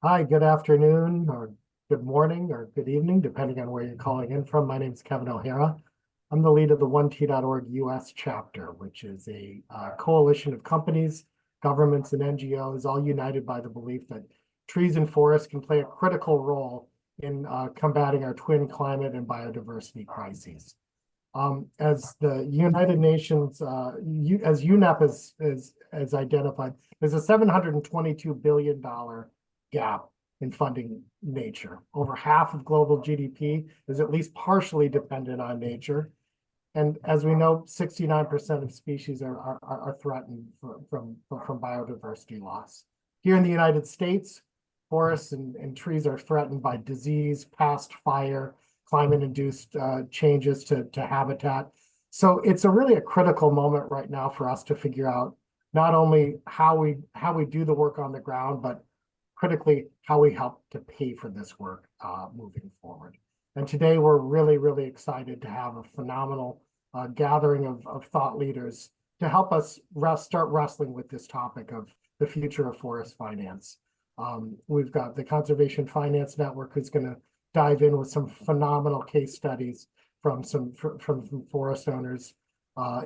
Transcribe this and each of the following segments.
Hi, good afternoon, or good morning, or good evening, depending on where you're calling in from. My name is Kevin O'Hara. I'm the lead of the 1T.org US chapter, which is a coalition of companies, governments, and NGOs, all united by the belief that trees and forests can play a critical role in combating our twin climate and biodiversity crises. As the United Nations, as UNEP has identified, there's a $722 billion gap in funding nature. Over half of global GDP is at least partially dependent on nature. And as we know, 69% of species are threatened from biodiversity loss. Here in the United States, forests and trees are threatened by disease, past fire, climate-induced changes to habitat. So it's really a critical moment right now for us to figure out not only how we do the work on the ground, but critically how we help to pay for this work moving forward. And today we're really, really excited to have a phenomenal gathering of thought leaders to help us start wrestling with this topic of the future of forest finance. We've got the Conservation Finance Network, who's going to dive in with some phenomenal case studies from some forest owners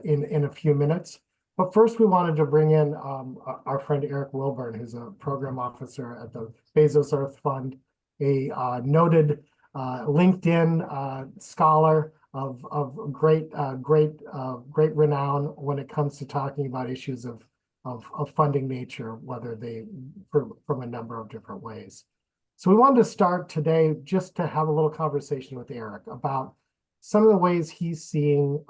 in a few minutes. But first, we wanted to bring in our friend Eric Wilburn, who's a program officer at the Bezos Earth Fund, a noted LinkedIn scholar of great renown when it comes to talking about issues of funding nature, whether they from a number of different ways. So we wanted to start today just to have a little conversation with Eric about some of the ways he's seeing.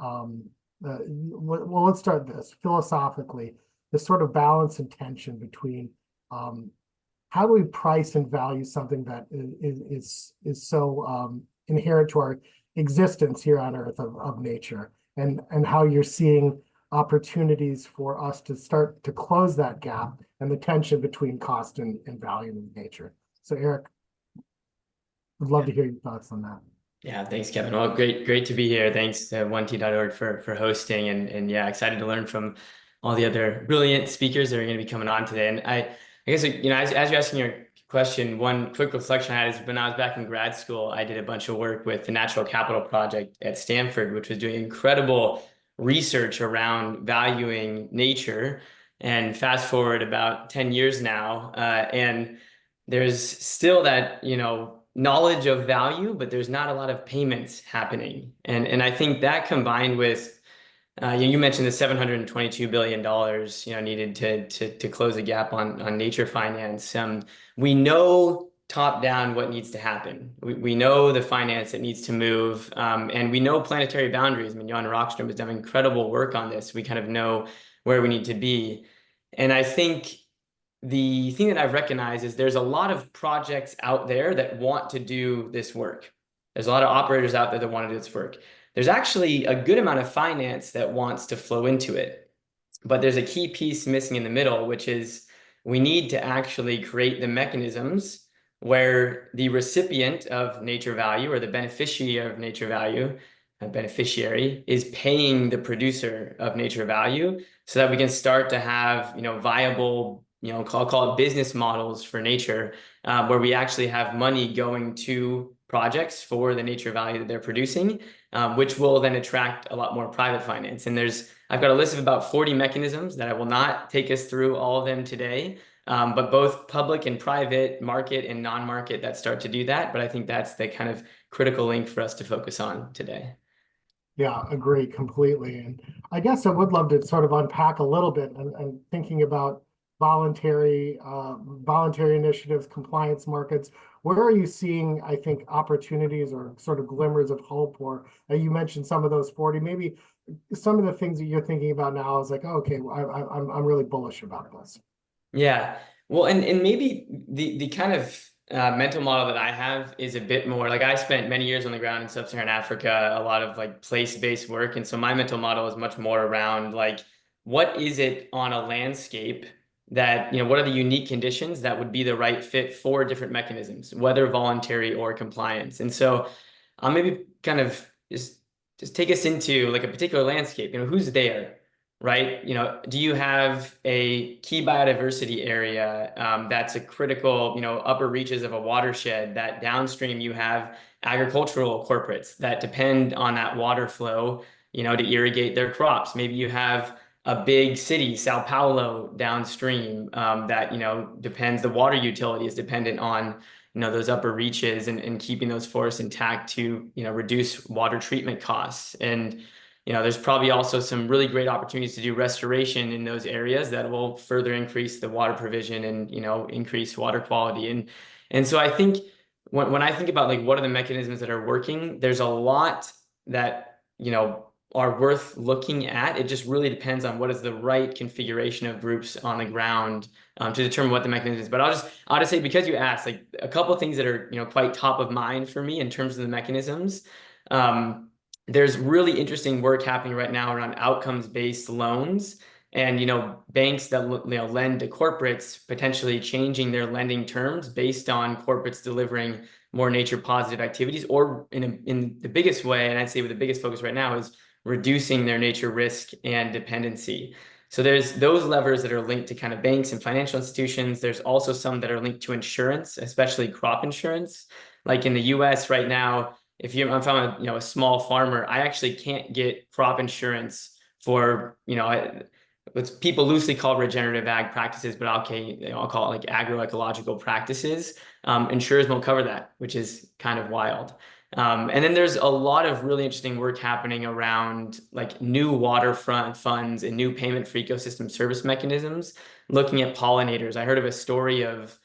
Well, let's start this philosophically, the sort of balance and tension between how do we price and value something that is so inherent to our existence here on Earth of nature, and how you're seeing opportunities for us to start to close that gap and the tension between cost and value in nature. So Eric, would love to hear your thoughts on that. Yeah, thanks, Kevin. Well, great to be here. Thanks to 1T.org for hosting, and yeah, excited to learn from all the other brilliant speakers that are going to be coming on today. And I guess, as you're asking your question, one quick reflection I had is when I was back in grad school, I did a bunch of work with the Natural Capital Project at Stanford, which was doing incredible research around valuing nature. And fast forward about 10 years now, and there's still that, knowledge of value, but there's not a lot of payments happening. And I think that combined with, you mentioned the $722 billion, needed to close the gap on nature finance. We know top down what needs to happen. We know the finance that needs to move, and we know planetary boundaries. I mean, Jan Rockström has done incredible work on this. We kind of know where we need to be. And I think the thing that I've recognized is there's a lot of projects out there that want to do this work. There's a lot of operators out there that want to do this work. There's actually a good amount of finance that wants to flow into it. But there's a key piece missing in the middle, which is we need to actually create the mechanisms where the recipient of nature value or the beneficiary of nature value, a beneficiary, is paying the producer of nature value so that we can start to have, viable, call it business models for nature, where we actually have money going to projects for the nature value that they're producing, which will then attract a lot more private finance. And I've got a list of about 40 mechanisms that I will not take us through all of them today, but both public and private, market and non-market that start to do that. But I think that's the kind of critical link for us to focus on today. Yeah, agree completely. And I guess I would love to sort of unpack a little bit and thinking about voluntary initiatives, compliance markets. Where are you seeing, I think, opportunities or sort of glimmers of hope? Or you mentioned some of those 40, maybe some of the things that you're thinking about now is like, oh, okay, I'm really bullish about this. Yeah. Well, and maybe the kind of mental model that I have is a bit more like I spent many years on the ground in sub-Saharan Africa, a lot of like place-based work. And so my mental model is much more around like, what is it on a landscape that, what are the unique conditions that would be the right fit for different mechanisms, whether voluntary or compliance. And so I'll maybe kind of just take us into like a particular landscape, who's there? right? Do you have a key biodiversity area that's a critical, upper reaches of a watershed that downstream you have agricultural corporates that depend on that water flow, to irrigate their crops. Maybe you have a big city, Sao Paulo, downstream that, depends, the water utility is dependent on, those upper reaches and keeping those forests intact to, reduce water treatment costs. And there's probably also some really great opportunities to do restoration in those areas that will further increase the water provision and, increase water quality. And so I think when I think about like what are the mechanisms that are working, there's a lot that, are worth looking at. It just really depends on what is the right configuration of groups on the ground to determine what the mechanism is. But I'll just say, because you asked, like a couple of things that are, quite top of mind for me in terms of the mechanisms. There's really interesting work happening right now around outcomes-based loans and, banks that, lend to corporates, potentially changing their lending terms based on corporates delivering more nature positive activities, or in the biggest way, and I'd say with the biggest focus right now, is reducing their nature risk and dependency. So there's those levers that are linked to kind of banks and financial institutions. There's also some that are linked to insurance, especially crop insurance. Like in the US right now, if I'm a small farmer, I actually can't get crop insurance for, what people loosely call regenerative ag practices, but I'll call it like agroecological practices. Insurers won't cover that, which is kind of wild. And then there's a lot of really interesting work happening around like new waterfront funds and new payment for ecosystem service mechanisms, looking at pollinators. I heard of a story of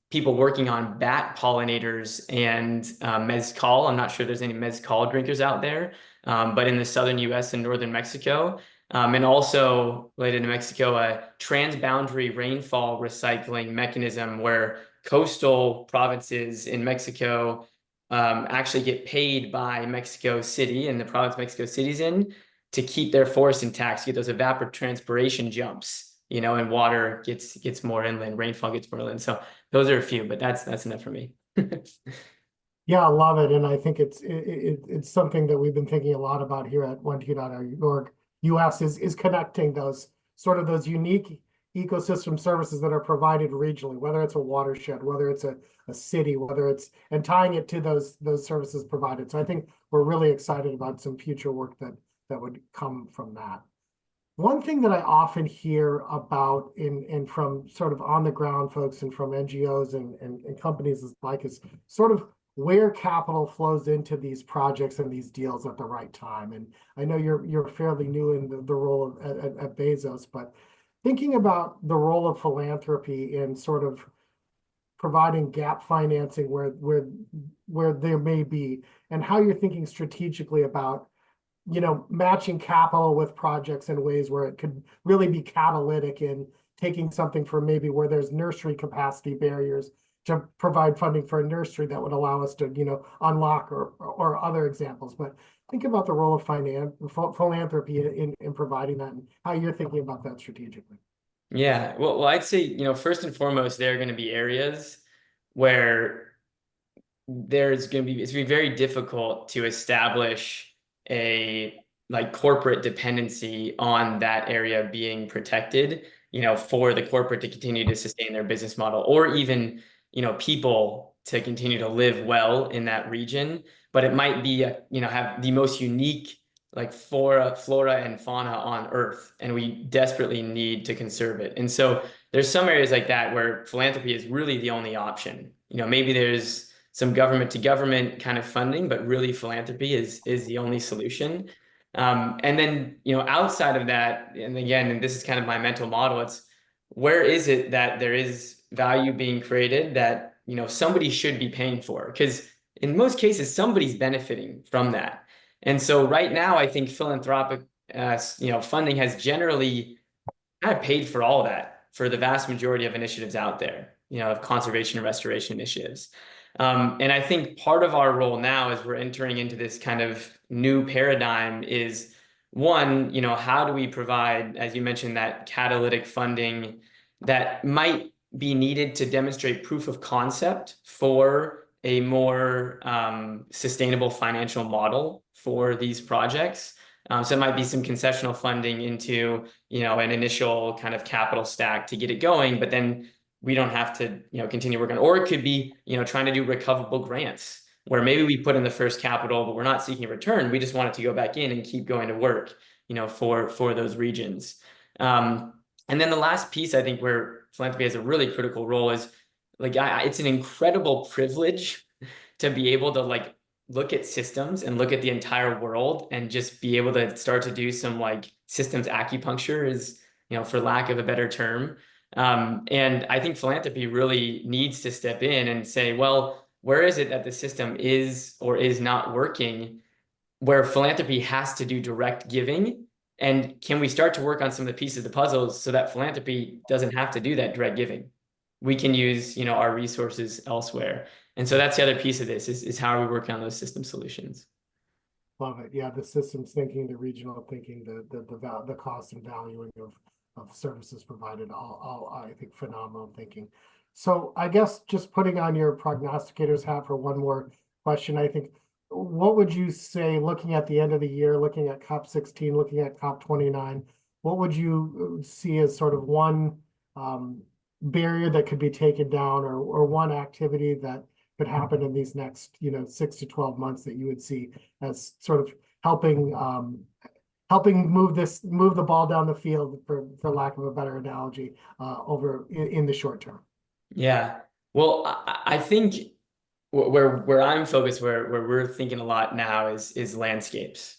people working on bat pollinators and mezcal. I'm not sure there's any mezcal drinkers out there, but in the southern US and northern Mexico, and also related to Mexico, a transboundary rainfall recycling mechanism where coastal provinces in Mexico actually get paid by Mexico City and the province Mexico City's in to keep their forests intact, to get those evapotranspiration jumps, and water gets more inland, rainfall gets more inland. So those are a few, but that's enough for me. Yeah, I love it. And I think it's something that we've been thinking a lot about here at 1T.org US is connecting those unique ecosystem services that are provided regionally, whether it's a watershed, whether it's a city, and tying it to those services provided. So I think we're really excited about some future work that would come from that. One thing that I often hear about in from sort of on the ground folks and from NGOs and companies is sort of where capital flows into these projects and these deals at the right time. And I know you're fairly new in the role at Bezos, but thinking about the role of philanthropy in sort of providing gap financing where there may be, and how you're thinking strategically about matching capital with projects in ways where it could really be catalytic in taking something from maybe where there's nursery capacity barriers to provide funding for a nursery that would allow us to, unlock or other examples. But think about the role of philanthropy in providing that and how you're thinking about that strategically. Yeah, well, I'd say, first and foremost, there are going to be areas where it's going to be very difficult to establish a like corporate dependency on that area being protected, for the corporate to continue to sustain their business model, or even, people to continue to live well in that region. But it might be, have the most unique like flora and fauna on Earth, and we desperately need to conserve it. And so there's some areas like that where philanthropy is really the only option. Maybe there's some government to government kind of funding, but really philanthropy is the only solution. And then, outside of that, and again, and this is kind of my mental model, it's where is it that there is value being created that, somebody should be paying for? Because in most cases, somebody's benefiting from that. And so right now, I think philanthropic, funding has generally kind of paid for all that for the vast majority of initiatives out there, of conservation and restoration initiatives. And I think part of our role now as we're entering into this kind of new paradigm is, one, how do we provide, as you mentioned, that catalytic funding that might be needed to demonstrate proof of concept for a more sustainable financial model for these projects. So it might be some concessional funding into, an initial kind of capital stack to get it going, but then we don't have to, continue working. Or it could be, trying to do recoverable grants where maybe we put in the first capital, but we're not seeking a return. We just want it to go back in and keep going to work, for those regions. And then the last piece, I think, where philanthropy has a really critical role is like, it's an incredible privilege to be able to like look at systems and look at the entire world and just be able to start to do some like systems acupuncture is, for lack of a better term. And I think philanthropy really needs to step in and say, well, where is it that the system is or is not working, where philanthropy has to do direct giving? And can we start to work on some of the pieces of the puzzles so that philanthropy doesn't have to do that direct giving? We can use, our resources elsewhere. And so that's the other piece of this is how are we working on those system solutions? Love it. Yeah, the systems thinking, the regional thinking, the cost and valuing of services provided, all I think phenomenal thinking. So I guess just putting on your prognosticator's hat for one more question, I think, what would you say, looking at the end of the year, looking at COP16, looking at COP29, what would you see as sort of one barrier that could be taken down, or one activity that could happen in these next 6 to 12 months that you would see as sort of helping move the ball down the field, for lack of a better analogy, over in the short term? Yeah, well, I think where I'm focused, where we're thinking a lot now is landscapes.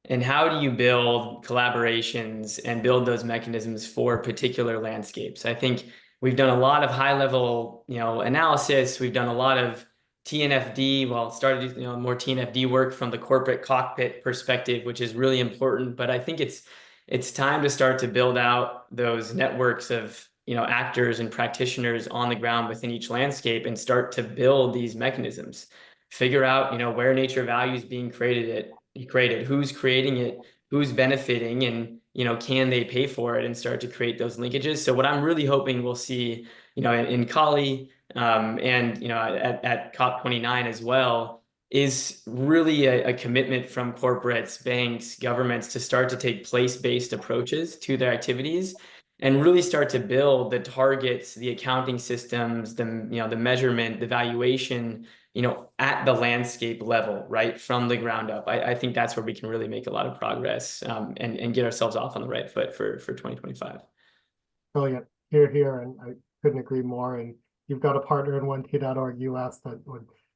And how do you build collaborations and build those mechanisms for particular landscapes? I think we've done a lot of high level, analysis. We've done a lot of TNFD, started, more TNFD work from the corporate cockpit perspective, which is really important. But I think it's time to start to build out those networks of, actors and practitioners on the ground within each landscape and start to build these mechanisms. Figure out, where nature value is being created, who's creating it, who's benefiting, and can they pay for it, and start to create those linkages. So what I'm really hoping we'll see, in Cali, and at COP29 as well, is really a commitment from corporates, banks, governments to start to take place-based approaches to their activities and really start to build the targets, the accounting systems, the measurement, the valuation, at the landscape level, right, from the ground up. I think that's where we can really make a lot of progress, and get ourselves off on the right foot for 2025. Brilliant. Here, and I couldn't agree more. And you've got a partner in 1T.org US that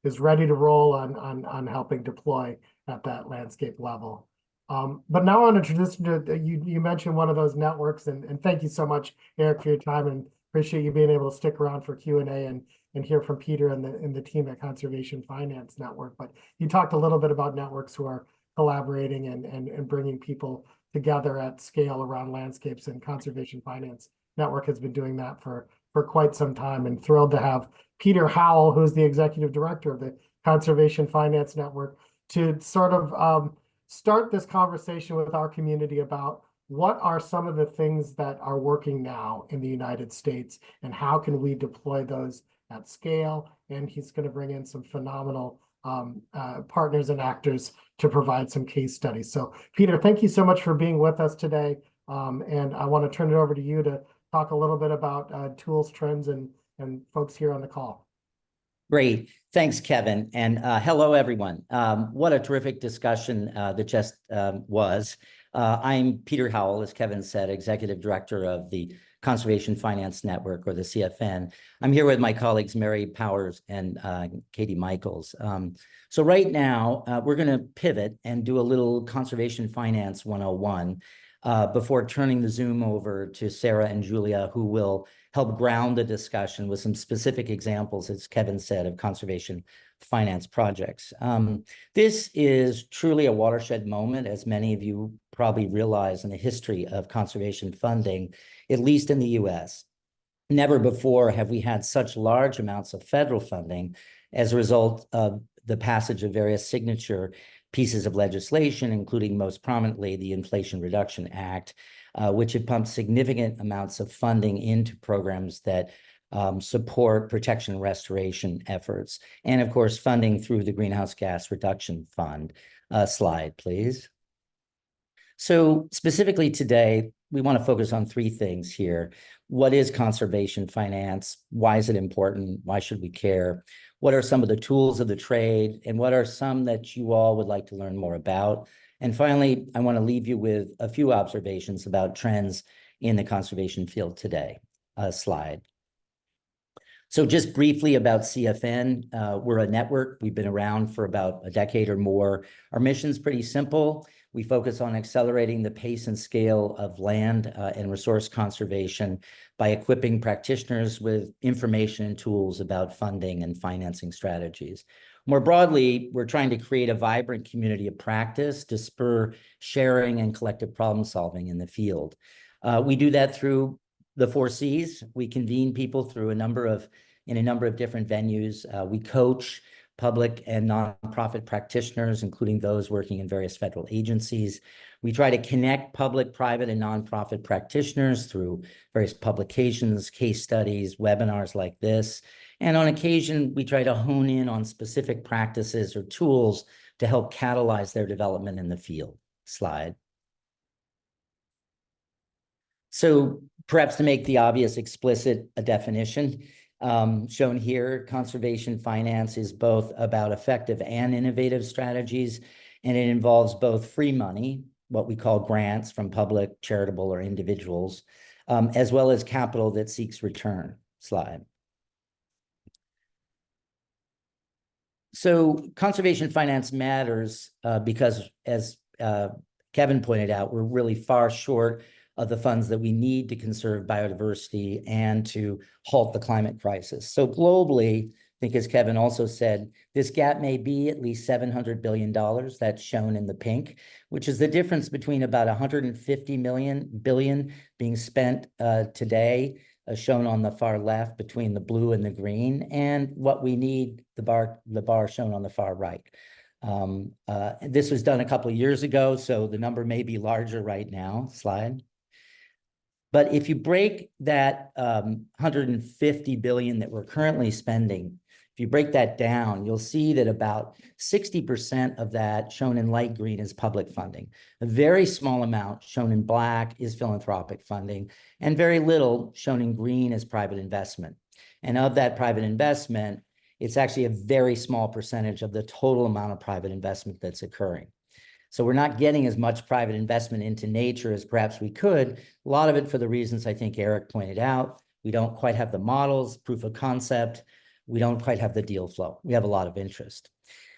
is ready to roll on helping deploy at that landscape level. But now on a transition to, you mentioned one of those networks, and thank you so much, Eric, for your time, and appreciate you being able to stick around for Q&A and hear from Peter and the team at Conservation Finance Network. But you talked a little bit about networks who are collaborating and bringing people together at scale around landscapes, and Conservation Finance Network has been doing that for quite some time, and thrilled to have Peter Howell, who's the executive director of the Conservation Finance Network, to sort of start this conversation with our community about what are some of the things that are working now in the United States, and how can we deploy those at scale. And he's going to bring in some phenomenal partners and actors to provide some case studies. So Peter, thank you so much for being with us today. And I want to turn it over to you to talk a little bit about tools, trends, and folks here on the call. Great. Thanks, Kevin. And hello, everyone. What a terrific discussion that just was. I'm Peter Howell, as Kevin said, Executive Director of the Conservation Finance Network, or the CFN. I'm here with my colleagues, Mary Powers and Katie Michels. So right now, we're going to pivot and do a little Conservation Finance 101 before turning the Zoom over to Sarah and Julia, who will help ground the discussion with some specific examples, as Kevin said, of conservation finance projects. This is truly a watershed moment, as many of you probably realize, in the history of conservation funding, at least in the US. Never before have we had such large amounts of federal funding as a result of the passage of various signature pieces of legislation, including most prominently the Inflation Reduction Act, which have pumped significant amounts of funding into programs that support protection and restoration efforts. And of course, funding through the Greenhouse Gas Reduction Fund. Slide, please. So specifically today, we want to focus on three things here. What is conservation finance? Why is it important? Why should we care? What are some of the tools of the trade? And what are some that you all would like to learn more about? And finally, I want to leave you with a few observations about trends in the conservation field today. Slide. So just briefly about CFN, we're a network. We've been around for about a decade or more. Our mission's pretty simple. We focus on accelerating the pace and scale of land and resource conservation by equipping practitioners with information and tools about funding and financing strategies. More broadly, we're trying to create a vibrant community of practice to spur sharing and collective problem solving in the field. We do that through the 4 Cs. We convene people through in a number of different venues. We coach public and nonprofit practitioners, including those working in various federal agencies. We try to connect public, private, and nonprofit practitioners through various publications, case studies, webinars like this. And on occasion, we try to hone in on specific practices or tools to help catalyze their development in the field. Slide. So perhaps to make the obvious explicit a definition, shown here, conservation finance is both about effective and innovative strategies, and it involves both free money, what we call grants from public, charitable, or individuals, as well as capital that seeks return. Slide. So conservation finance matters because, as Kevin pointed out, we're really far short of the funds that we need to conserve biodiversity and to halt the climate crisis. So globally, I think as Kevin also said, this gap may be at least $700 billion, that's shown in the pink, which is the difference between about 150 billion being spent today, shown on the far left between the blue and the green, and what we need, the bar shown on the far right. This was done a couple of years ago, so the number may be larger right now. Slide. But if you break that 150 billion that we're currently spending, if you break that down, you'll see that about 60% of that, shown in light green, is public funding. A very small amount, shown in black, is philanthropic funding, and very little, shown in green, is private investment. And of that private investment, it's actually a very small percentage of the total amount of private investment that's occurring. So we're not getting as much private investment into nature as perhaps we could. A lot of it for the reasons I think Eric pointed out. We don't quite have the models, proof of concept. We don't quite have the deal flow. We have a lot of interest.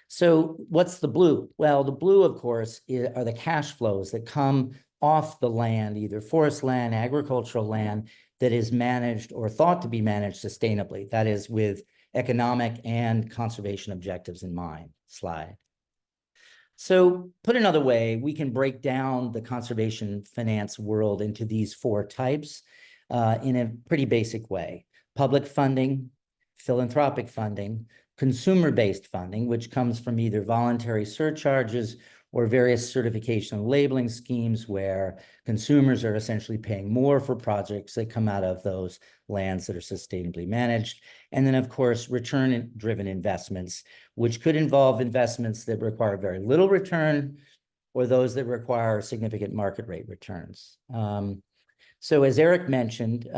So what's the blue? Well, the blue, of course, are the cash flows that come off the land, either forest land, agricultural land, that is managed or thought to be managed sustainably. That is, with economic and conservation objectives in mind. Slide. So put another way, we can break down the conservation finance world into these 4 types in a pretty basic way. Public funding, philanthropic funding, consumer-based funding, which comes from either voluntary surcharges or various certification and labeling schemes where consumers are essentially paying more for projects that come out of those lands that are sustainably managed. And then, of course, return-driven investments, which could involve investments that require very little return or those that require significant market rate returns. So as Eric mentioned,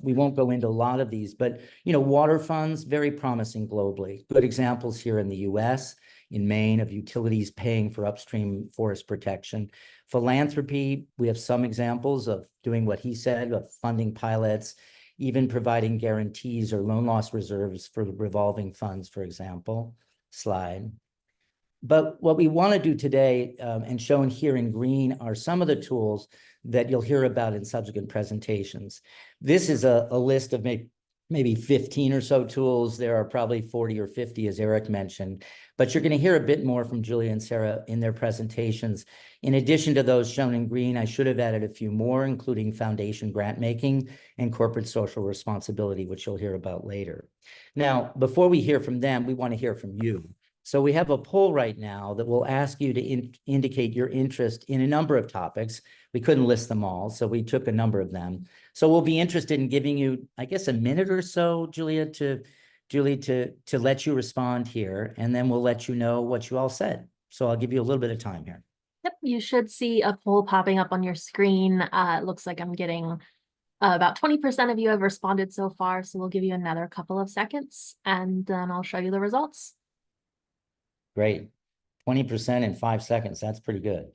we won't go into a lot of these, but water funds, very promising globally. Good examples here in the US, in Maine, of utilities paying for upstream forest protection. Philanthropy, we have some examples of doing what he said, of funding pilots, even providing guarantees or loan loss reserves for the revolving funds, for example. Slide. But what we want to do today, and shown here in green, are some of the tools that you'll hear about in subsequent presentations. This is a list of maybe 15 or so tools. There are probably 40 or 50, as Eric mentioned, but you're going to hear a bit more from Julia and Sarah in their presentations. In addition to those shown in green, I should have added a few more, including foundation grant making and corporate social responsibility, which you'll hear about later. Now, before we hear from them, we want to hear from you. So we have a poll right now that will ask you to indicate your interest in a number of topics. We couldn't list them all, so we took a number of them. So we'll be interested in giving you, I guess, a minute or so, Julie, to let you respond here, and then we'll let you know what you all said. So I'll give you a little bit of time here. Yep, you should see a poll popping up on your screen. It looks like I'm getting about 20% of you have responded so far, so we'll give you another couple of seconds and then I'll show you the results. Great. 20% in 5 seconds. That's pretty good.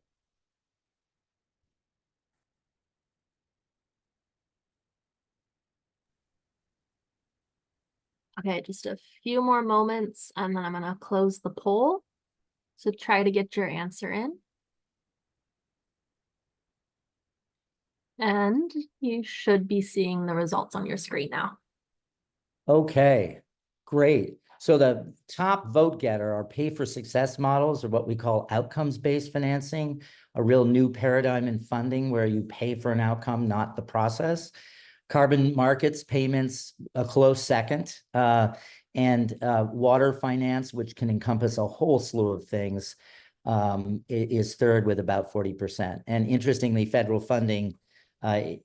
Okay, just a few more moments and then I'm going to close the poll. So try to get your answer in. And you should be seeing the results on your screen now. Okay, great. So the top vote getter are pay for success models, or what we call outcomes-based financing, a real new paradigm in funding where you pay for an outcome, not the process. Carbon markets payments, a close second, and water finance, which can encompass a whole slew of things, is third with about 40%. And interestingly, federal funding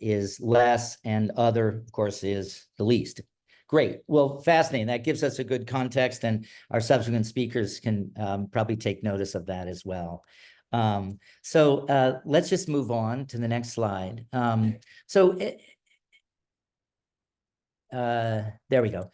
is less, and other, of course, is the least. Great. Well, fascinating. That gives us a good context, and our subsequent speakers can probably take notice of that as well. Let's just move on to the next slide. There we go.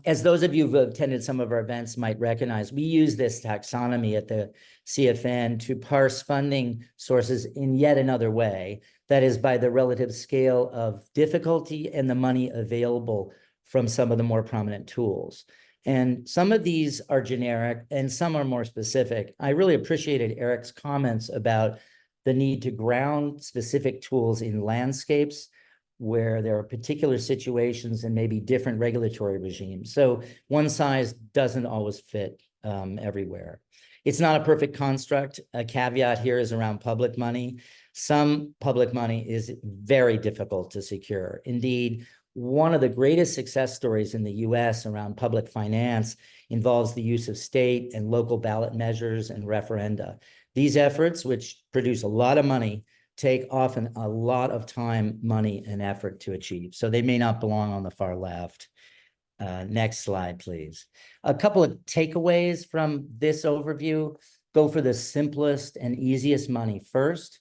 As those of you who've attended some of our events might recognize, we use this taxonomy at the CFN to parse funding sources in yet another way, that is by the relative scale of difficulty and the money available from some of the more prominent tools. And some of these are generic and some are more specific. I really appreciated Eric's comments about the need to ground specific tools in landscapes where there are particular situations and maybe different regulatory regimes. So one size doesn't always fit everywhere. It's not a perfect construct. A caveat here is around public money. Some public money is very difficult to secure. Indeed, one of the greatest success stories in the US around public finance involves the use of state and local ballot measures and referenda. These efforts, which produce a lot of money, take often a lot of time, money, and effort to achieve. So they may not belong on the far left. Next slide, please. A couple of takeaways from this overview. Go for the simplest and easiest money first.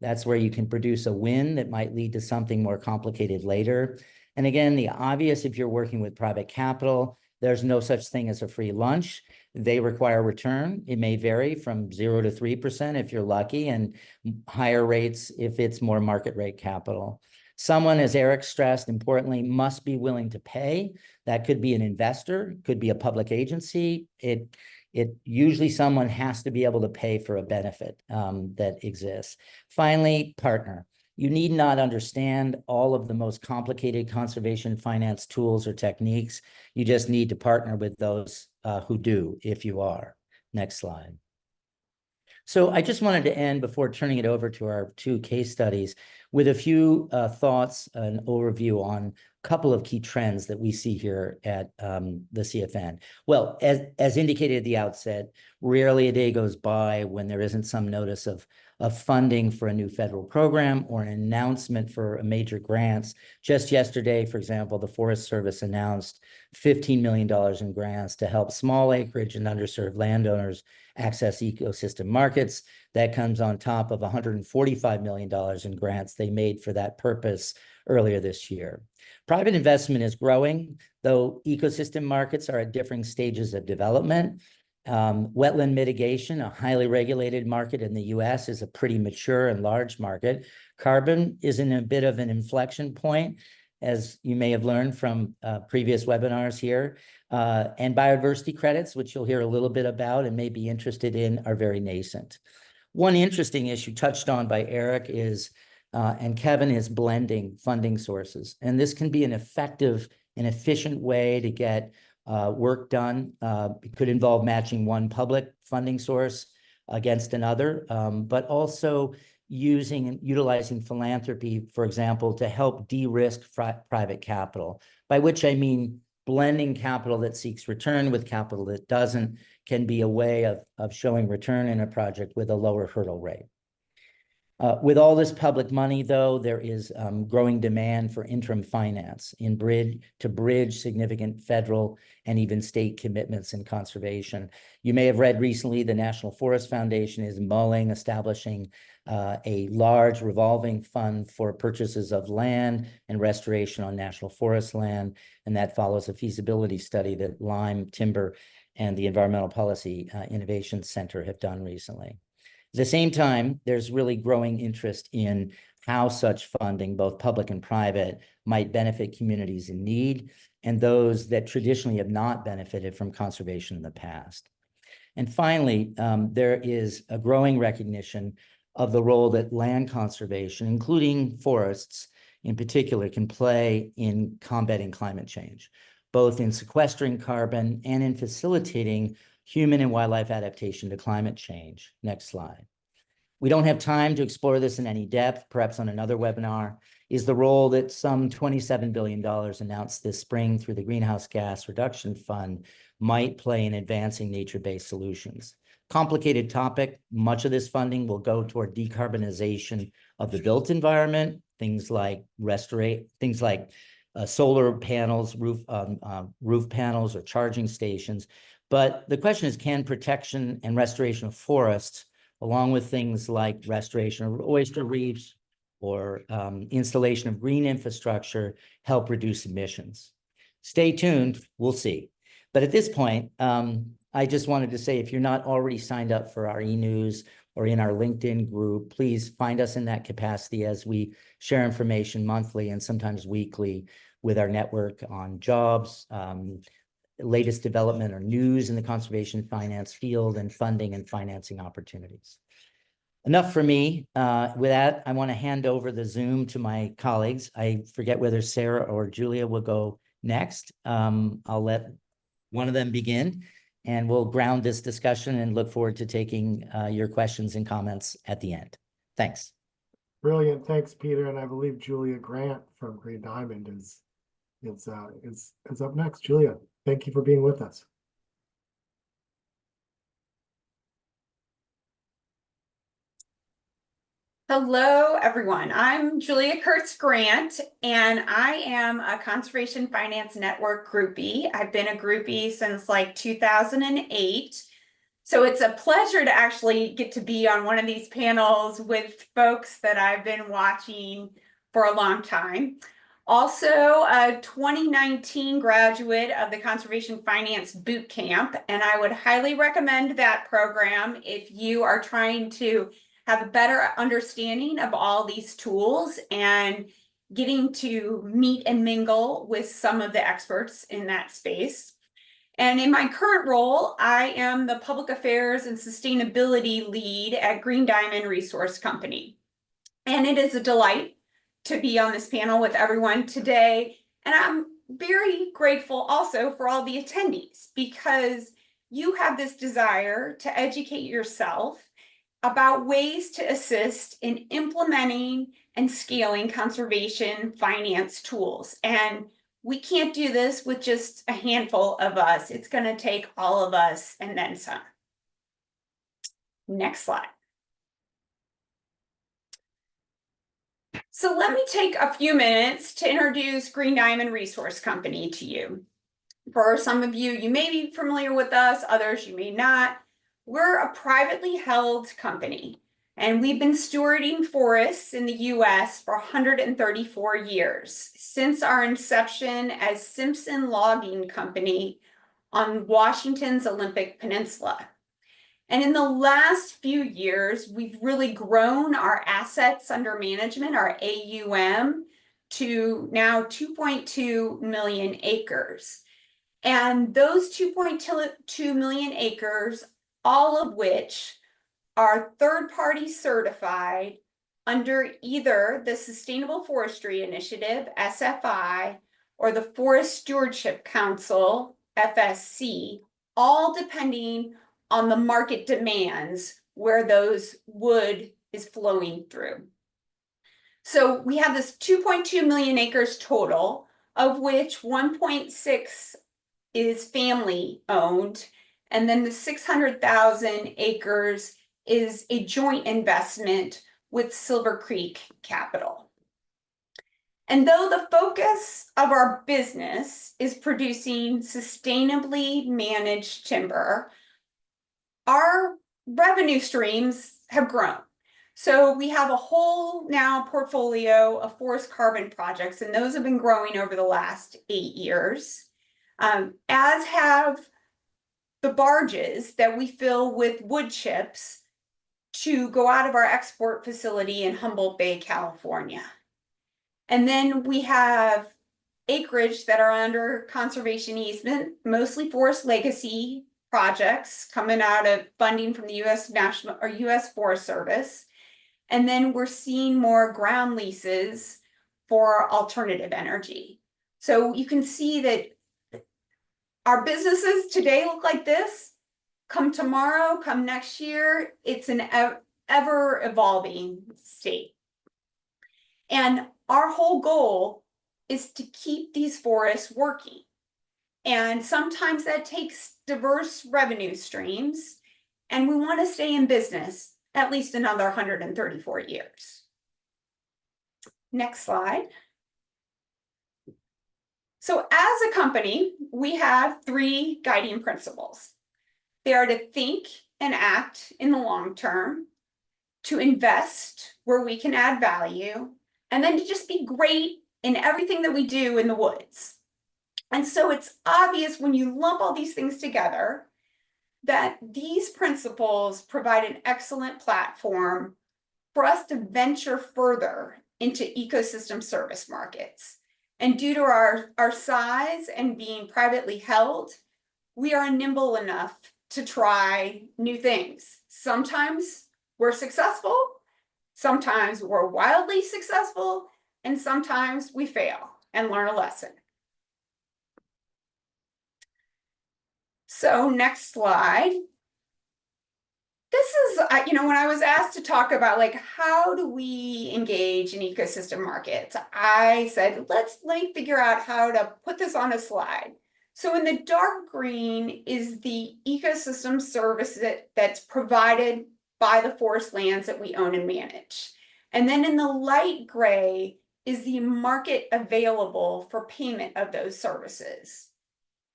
That's where you can produce a win that might lead to something more complicated later. And again, the obvious, if you're working with private capital, there's no such thing as a free lunch. They require return. It may vary from 0 to 3% if you're lucky, and higher rates if it's more market rate capital. Someone, as Eric stressed, importantly, must be willing to pay. That could be an investor, could be a public agency. It usually someone has to be able to pay for a benefit that exists. Finally, partner. You need not understand all of the most complicated conservation finance tools or techniques. You just need to partner with those who do, if you are. Next slide. So I just wanted to end before turning it over to our two case studies with a few thoughts and overview on a couple of key trends that we see here at the CFN. Well, as indicated at the outset, rarely a day goes by when there isn't some notice of funding for a new federal program or an announcement for a major grants. Just yesterday, for example, the Forest Service announced $15 million in grants to help small acreage and underserved landowners access ecosystem markets. That comes on top of $145 million in grants they made for that purpose earlier this year. Private investment is growing, though ecosystem markets are at different stages of development. Wetland mitigation, a highly regulated market in the US, is a pretty mature and large market. Carbon is in a bit of an inflection point, as you may have learned from previous webinars here. And biodiversity credits, which you'll hear a little bit about and may be interested in, are very nascent. One interesting issue touched on by Eric is, and Kevin, is blending funding sources. And this can be an effective and efficient way to get work done. It could involve matching one public funding source against another, but also using and utilizing philanthropy, for example, to help de-risk private capital, by which I mean blending capital that seeks return with capital that doesn't can be a way of showing return in a project with a lower hurdle rate. With all this public money, though, there is growing demand for interim finance to bridge significant federal and even state commitments in conservation. You may have read recently the National Forest Foundation is mulling establishing a large revolving fund for purchases of land and restoration on national forest land, and that follows a feasibility study that Lyme, Timber, and the Environmental Policy Innovation Center have done recently. At the same time, there's really growing interest in how such funding, both public and private, might benefit communities in need and those that traditionally have not benefited from conservation in the past. And finally, there is a growing recognition of the role that land conservation, including forests in particular, can play in combating climate change, both in sequestering carbon and in facilitating human and wildlife adaptation to climate change. Next slide. We don't have time to explore this in any depth, perhaps on another webinar, is the role that some $27 billion announced this spring through the Greenhouse Gas Reduction Fund might play in advancing nature-based solutions. Complicated topic, much of this funding will go toward decarbonization of the built environment, things like solar panels, roof panels or charging stations. But the question is, can protection and restoration of forests, along with things like restoration of oyster reefs or installation of green infrastructure, help reduce emissions? Stay tuned, we'll see. But at this point, I just wanted to say, if you're not already signed up for our e-news or in our LinkedIn group, please find us in that capacity as we share information monthly and sometimes weekly with our network on jobs, latest development or news in the conservation finance field, and funding and financing opportunities. Enough for me. With that, I want to hand over the Zoom to my colleagues. I forget whether Sarah or Julia will go next. I'll let one of them begin, and we'll ground this discussion and look forward to taking your questions and comments at the end. Thanks. Brilliant. Thanks, Peter. And I believe Julia Grant from Green Diamond is up next. Julia, thank you for being with us. Hello, everyone. I'm Julia Kertz Grant, and I am a Conservation Finance Network groupie. I've been a groupie since like 2008. So it's a pleasure to actually get to be on one of these panels with folks that I've been watching for a long time. Also, a 2019 graduate of the Conservation Finance Boot Camp, and I would highly recommend that program if you are trying to have a better understanding of all these tools and getting to meet and mingle with some of the experts in that space. And in my current role, I am the Public Affairs and Sustainability Lead at Green Diamond Resource Company. And it is a delight to be on this panel with everyone today. And I'm very grateful also for all the attendees, because you have this desire to educate yourself about ways to assist in implementing and scaling conservation finance tools. And we can't do this with just a handful of us. It's going to take all of us and then some. Next slide. So let me take a few minutes to introduce Green Diamond Resource Company to you. For some of you, you may be familiar with us, others you may not. We're a privately held company, and we've been stewarding forests in the US for 134 years, since our inception as Simpson Logging Company on Washington's Olympic Peninsula. And in the last few years, we've really grown our assets under management, our AUM, to now 2.2 million acres. And those 2.2 million acres, all of which are third-party certified under either the Sustainable Forestry Initiative, SFI, or the Forest Stewardship Council, FSC, all depending on the market demands where those wood is flowing through. So we have this 2.2 million acres total, of which 1.6 is family owned, and then the 600,000 acres is a joint investment with Silver Creek Capital. And though the focus of our business is producing sustainably managed timber, our revenue streams have grown. So we have a whole now portfolio of forest carbon projects, and those have been growing over the last 8 years, as have the barges that we fill with wood chips to go out of our export facility in Humboldt Bay, California. And then we have acreage that are under conservation easement, mostly forest legacy projects coming out of funding from the U.S. National or U.S. Forest Service. And then we're seeing more ground leases for alternative energy. So you can see that our businesses today look like this. Come tomorrow, come next year, it's an ever evolving state. And our whole goal is to keep these forests working. And sometimes that takes diverse revenue streams. And we want to stay in business at least another 134 years. Next slide. So as a company, we have 3 guiding principles. They are to think and act in the long term, to invest where we can add value, and then to just be great in everything that we do in the woods. And so it's obvious when you lump all these things together that these principles provide an excellent platform for us to venture further into ecosystem service markets. And due to our size and being privately held, we are nimble enough to try new things. Sometimes we're successful, sometimes we're wildly successful, and sometimes we fail and learn a lesson. So next slide. This is, when I was asked to talk about like, how do we engage in ecosystem markets? I said, let me figure out how to put this on a slide. So in the dark green is the ecosystem service that's provided by the forest lands that we own and manage. And then in the light gray is the market available for payment of those services.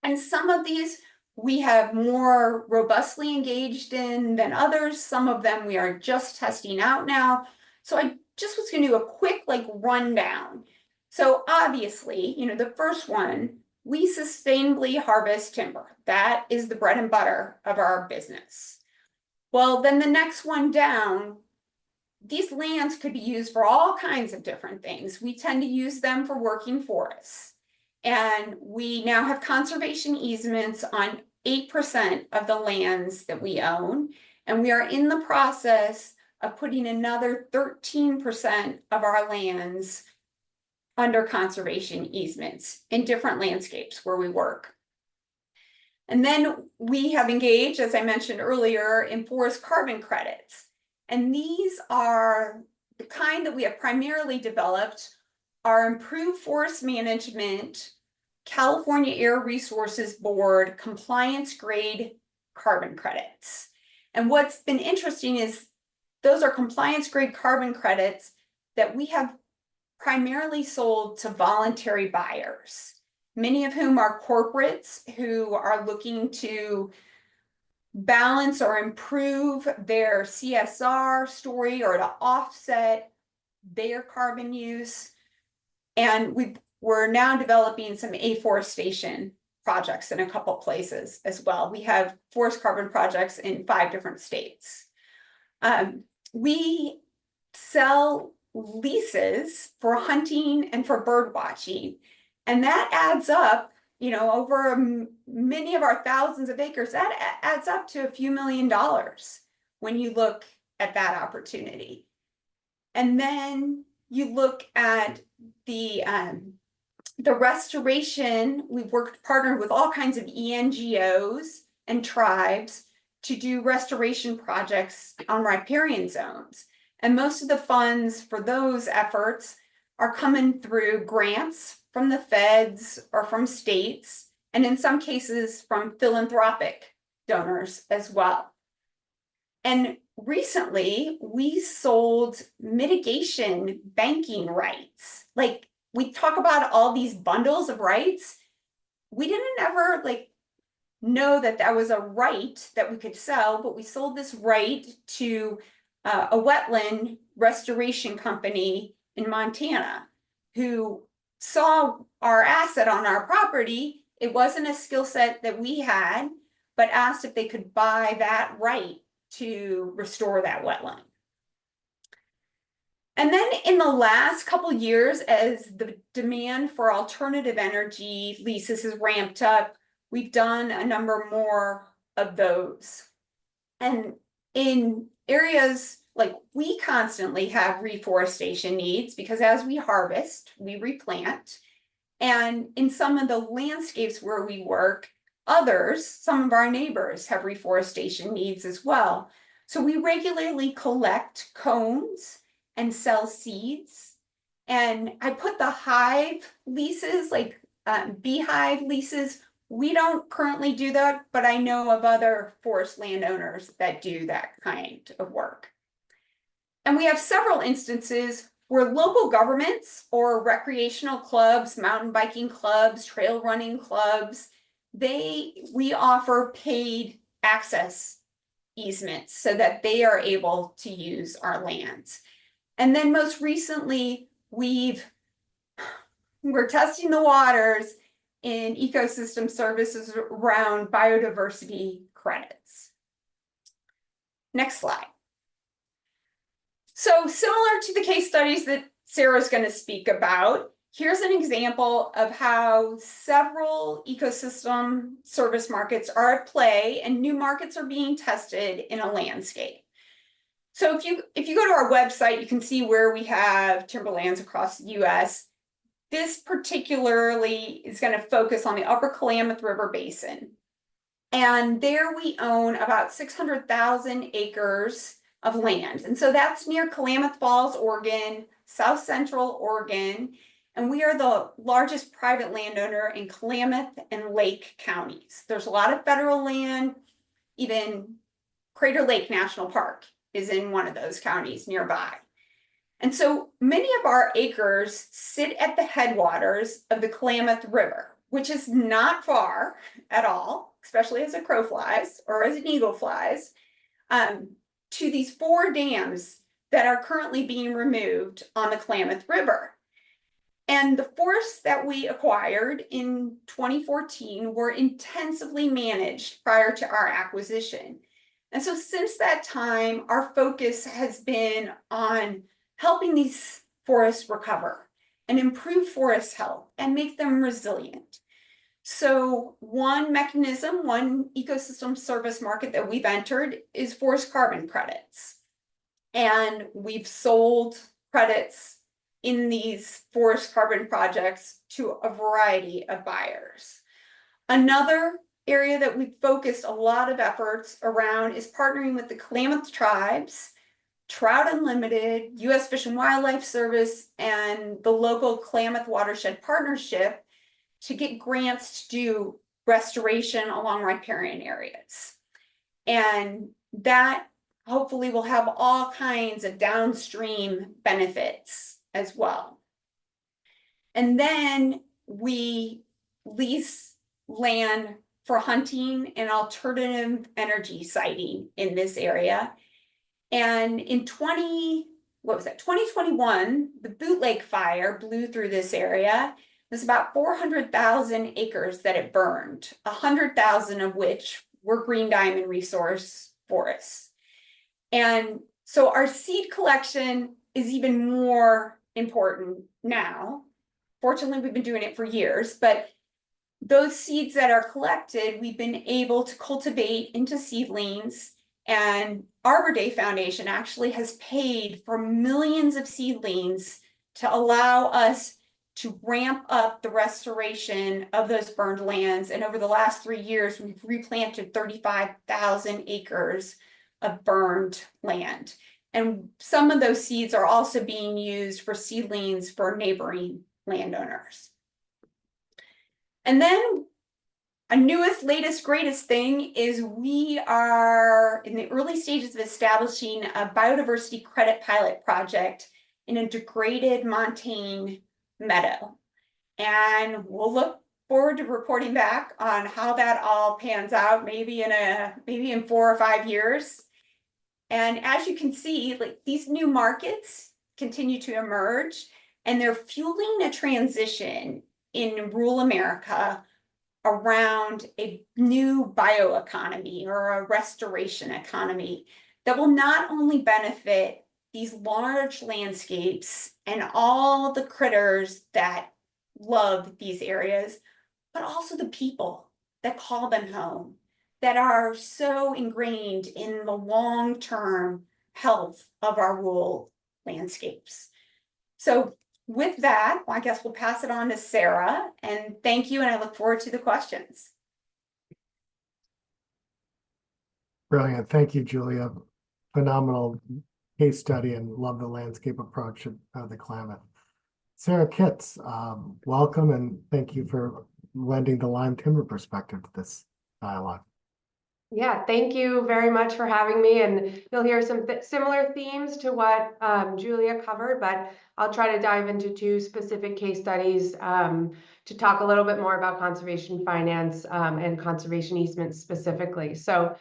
And some of these we have more robustly engaged in than others. Some of them we are just testing out now. So I just was going to do a quick rundown. So obviously, the first one, we sustainably harvest timber. That is the bread and butter of our business. Well, then the next one down, these lands could be used for all kinds of different things. We tend to use them for working forests. And we now have conservation easements on 8% of the lands that we own. And we are in the process of putting another 13% of our lands under conservation easements in different landscapes where we work. And then we have engaged, as I mentioned earlier, in forest carbon credits. And these are the kind that we have primarily developed are improved forest management, California Air Resources Board compliance grade carbon credits. And what's been interesting is those are compliance grade carbon credits that we have primarily sold to voluntary buyers, many of whom are corporates who are looking to balance or improve their CSR story or to offset their carbon use. And we're now developing some afforestation projects in a couple places as well. We have forest carbon projects in 5 different states. We sell leases for hunting and for bird watching, and that adds up, over many of our thousands of acres, that adds up to a few $1 million when you look at that opportunity. And then you look at the restoration. We've partnered with all kinds of ENGOs and tribes to do restoration projects on riparian zones. And most of the funds for those efforts are coming through grants from the feds or from states, and in some cases from philanthropic donors as well. And recently we sold mitigation banking rights. Like, we talk about all these bundles of rights. We didn't ever like know that that was a right that we could sell, but we sold this right to a wetland restoration company in Montana who saw our asset on our property. It wasn't a skill set that we had, but asked if they could buy that right to restore that wetland. And then in the last couple years, as the demand for alternative energy leases has ramped up, we've done a number more of those. And in areas like we constantly have reforestation needs because as we harvest, we replant. And in some of the landscapes where we work, others, some of our neighbors have reforestation needs as well. So we regularly collect cones and sell seeds. And I put the hive leases, like beehive leases. We don't currently do that, but I know of other forest landowners that do that kind of work. And we have several instances where local governments or recreational clubs, mountain biking clubs, trail running clubs, we offer paid access easements so that they are able to use our lands. And then most recently, we're testing the waters in ecosystem services around biodiversity credits. Next slide. So similar to the case studies that Sarah's going to speak about, here's an example of how several ecosystem service markets are at play and new markets are being tested in a landscape. So if you go to our website, you can see where we have timberlands across the US. This particularly is going to focus on the Upper Klamath River Basin. And there we own about 600,000 acres of land. And so that's near Klamath Falls, Oregon, South Central Oregon. And we are the largest private landowner in Klamath and Lake counties. There's a lot of federal land, even Crater Lake National Park is in one of those counties nearby. And so many of our acres sit at the headwaters of the Klamath River, which is not far at all, especially as a crow flies or as an eagle flies, to these 4 dams that are currently being removed on the Klamath River. And the forests that we acquired in 2014 were intensively managed prior to our acquisition. And so since that time, our focus has been on helping these forests recover and improve forest health and make them resilient. So one mechanism, one ecosystem service market that we've entered is forest carbon credits. And we've sold credits in these forest carbon projects to a variety of buyers. Another area that we've focused a lot of efforts around is partnering with the Klamath tribes, Trout Unlimited, U.S. Fish and Wildlife Service, and the local Klamath Watershed Partnership to get grants to do restoration along riparian areas. And that hopefully will have all kinds of downstream benefits as well. And then we lease land for hunting and alternative energy siting in this area. And in 2021, the Boot Lake fire blew through this area. There's about 400,000 acres that it burned, 100,000 of which were green diamond resource forests. And so our seed collection is even more important now. Fortunately, we've been doing it for years, but those seeds that are collected, we've been able to cultivate into seedlings, and Arbor Day Foundation actually has paid for millions of seedlings to allow us to ramp up the restoration of those burned lands. And over the last 3 years, we've replanted 35,000 acres of burned land. And some of those seeds are also being used for seedlings for neighboring landowners. And then A newest, latest, greatest thing is we are in the early stages of establishing a biodiversity credit pilot project in a degraded montane meadow. And we'll look forward to reporting back on how that all pans out, maybe in 4 or 5 years. And as you can see, like, these new markets continue to emerge, and they're fueling a transition in rural America around a new bioeconomy or a restoration economy that will not only benefit these large landscapes and all the critters that love these areas, but also the people that call them home, that are so ingrained in the long-term health of our rural landscapes. So with that, I guess we'll pass it on to Sarah, and thank you, and I look forward to the questions. Brilliant. Thank you, Julia. Phenomenal case study, and love the landscape approach of the Klamath. Sarah Kitz, welcome, and thank you for lending the Lyme timber perspective to this dialogue. Yeah, thank you very much for having me, and you'll hear some similar themes to what Julia covered, but I'll try to dive into 2 specific case studies to talk a little bit more about conservation finance and conservation easements specifically. So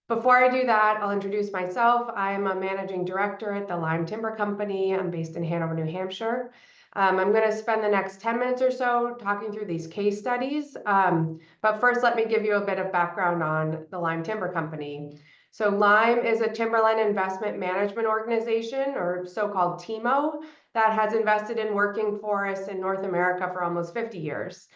before I do that, I'll introduce myself. I'm a managing director at the Lyme Timber Company. I'm based in Hanover, New Hampshire. I'm going to spend the next 10 minutes or so talking through these case studies. But first, let me give you a bit of background on the Lyme Timber Company. So Lyme is a timberland investment management organization, or so-called TIMO, that has invested in working forests in North America for almost 50 years.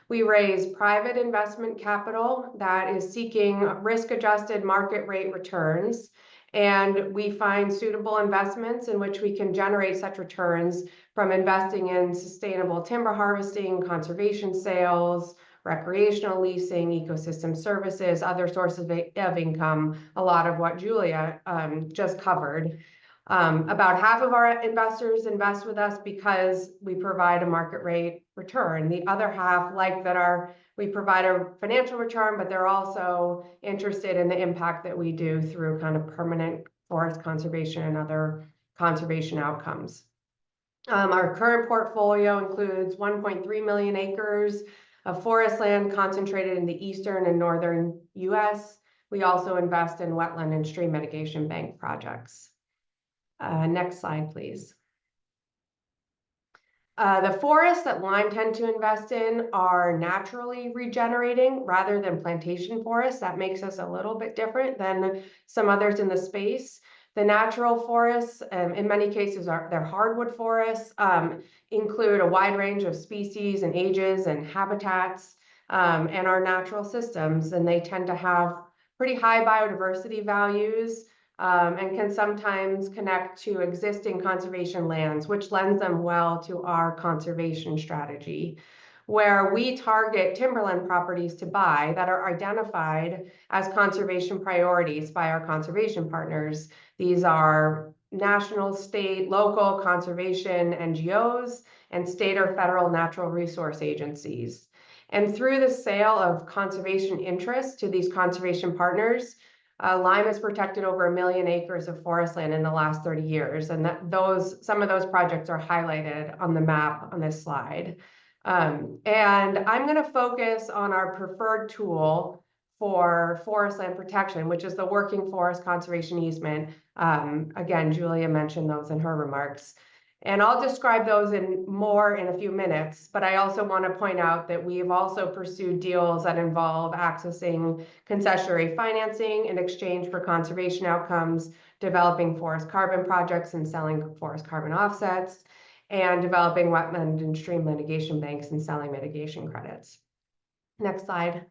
We raise private investment capital that is seeking risk-adjusted market rate returns, and we find suitable investments in which we can generate such returns from investing in sustainable timber harvesting, conservation sales, recreational leasing, ecosystem services, other sources of income, a lot of what Julia just covered. About half of our investors invest with us because we provide a market rate return. The other half like that we provide a financial return, but they're also interested in the impact that we do through kind of permanent forest conservation and other conservation outcomes. Our current portfolio includes 1.3 million acres of forest land concentrated in the eastern and northern US. We also invest in wetland and stream mitigation bank projects. Next slide, please. The forests that Lyme tend to invest in are naturally regenerating rather than plantation forests. That makes us a little bit different than some others in the space. The natural forests, in many cases, they're hardwood forests, include a wide range of species and ages and habitats, and are natural systems, and they tend to have pretty high biodiversity values, and can sometimes connect to existing conservation lands, which lends them well to our conservation strategy, where we target timberland properties to buy that are identified as conservation priorities by our conservation partners. These are national, state, local conservation NGOs and state or federal natural resource agencies. And through the sale of conservation interests to these conservation partners, Lyme has protected over 1 million acres of forest land in the last 30 years, and some of those projects are highlighted on the map on this slide. And I'm going to focus on our preferred tool for forest land protection, which is the working forest conservation easement. Again, Julia mentioned those in her remarks. And I'll describe those more in a few minutes, but I also want to point out that we have also pursued deals that involve accessing concessionary financing in exchange for conservation outcomes, developing forest carbon projects and selling forest carbon offsets, and developing wetland and stream mitigation banks and selling mitigation credits. Next slide.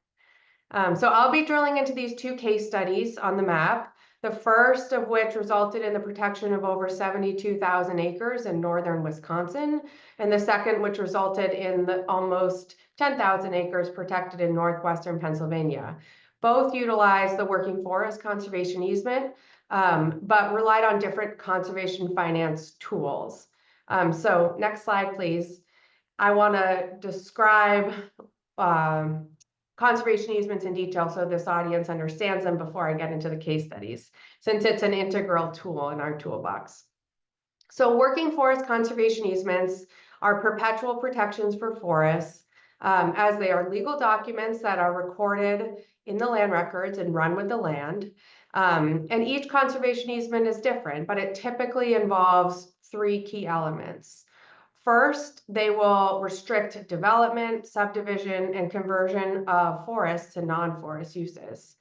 So I'll be drilling into these 2 case studies on the map. The first of which resulted in the protection of over 72,000 acres in northern Wisconsin, and the second which resulted in almost 10,000 acres protected in northwestern Pennsylvania. Both utilized the working forest conservation easement, but relied on different conservation finance tools. So next slide, please. I want to describe conservation easements in detail so this audience understands them before I get into the case studies, since it's an integral tool in our toolbox. So working forest conservation easements are perpetual protections for forests, as they are legal documents that are recorded in the land records and run with the land. And each conservation easement is different, but it typically involves 3 key elements. First, they will restrict development, subdivision, and conversion of forests to non-forest uses.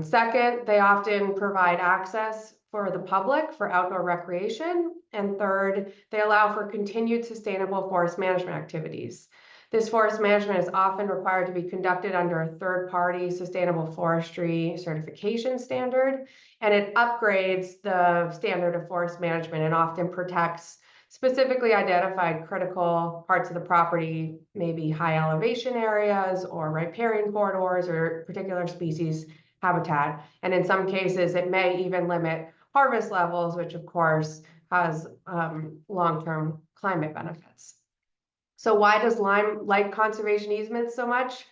Second, they often provide access for the public for outdoor recreation. And third, they allow for continued sustainable forest management activities. This forest management is often required to be conducted under a third-party sustainable forestry certification standard, and it upgrades the standard of forest management and often protects specifically identified critical parts of the property, maybe high elevation areas or riparian corridors or particular species habitat. And in some cases, it may even limit harvest levels, which of course has long-term climate benefits. So why does Lyme like conservation easements so much?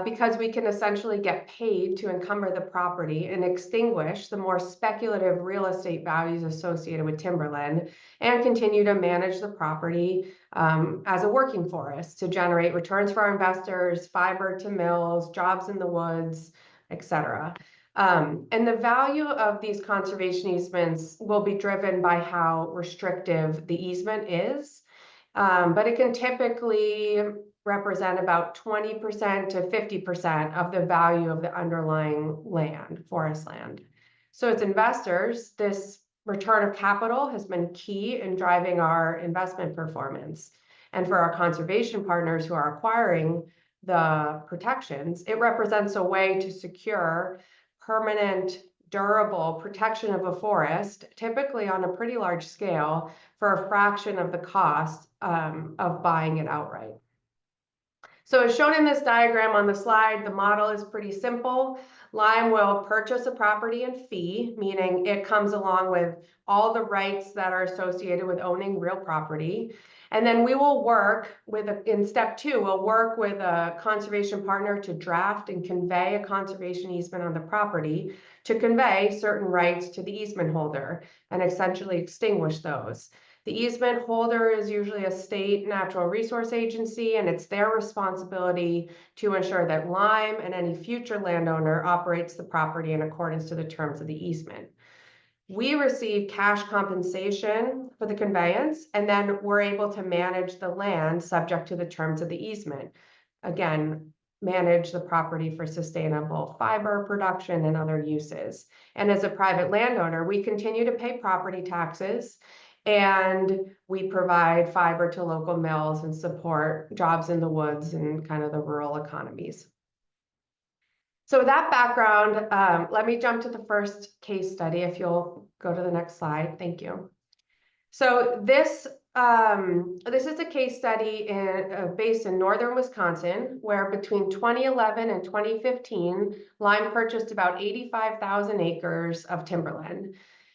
Because we can essentially get paid to encumber the property and extinguish the more speculative real estate values associated with timberland and continue to manage the property as a working forest to generate returns for our investors, fiber to mills, jobs in the woods, etc. And the value of these conservation easements will be driven by how restrictive the easement is, but it can typically represent about 20% to 50% of the value of the underlying land, forest land. So as investors, this return of capital has been key in driving our investment performance. And for our conservation partners who are acquiring the protections, it represents a way to secure permanent, durable protection of a forest, typically on a pretty large scale, for a fraction of the cost of buying it outright. So as shown in this diagram on the slide, the model is pretty simple. Lyme will purchase a property in fee, meaning it comes along with all the rights that are associated with owning real property. And then we will work with, in step 2, we'll work with a conservation partner to draft and convey a conservation easement on the property to convey certain rights to the easement holder and essentially extinguish those. The easement holder is usually a state natural resource agency, and it's their responsibility to ensure that Lyme and any future landowner operates the property in accordance to the terms of the easement. We receive cash compensation for the conveyance, and then we're able to manage the land subject to the terms of the easement. Again, manage the property for sustainable fiber production and other uses. And as a private landowner, we continue to pay property taxes, and we provide fiber to local mills and support jobs in the woods and kind of the rural economies. So with that background, let me jump to the first case study, if you'll go to the next slide. Thank you. So this is a case study based in northern Wisconsin, where between 2011 and 2015, Lyme purchased about 85,000 acres of timberland.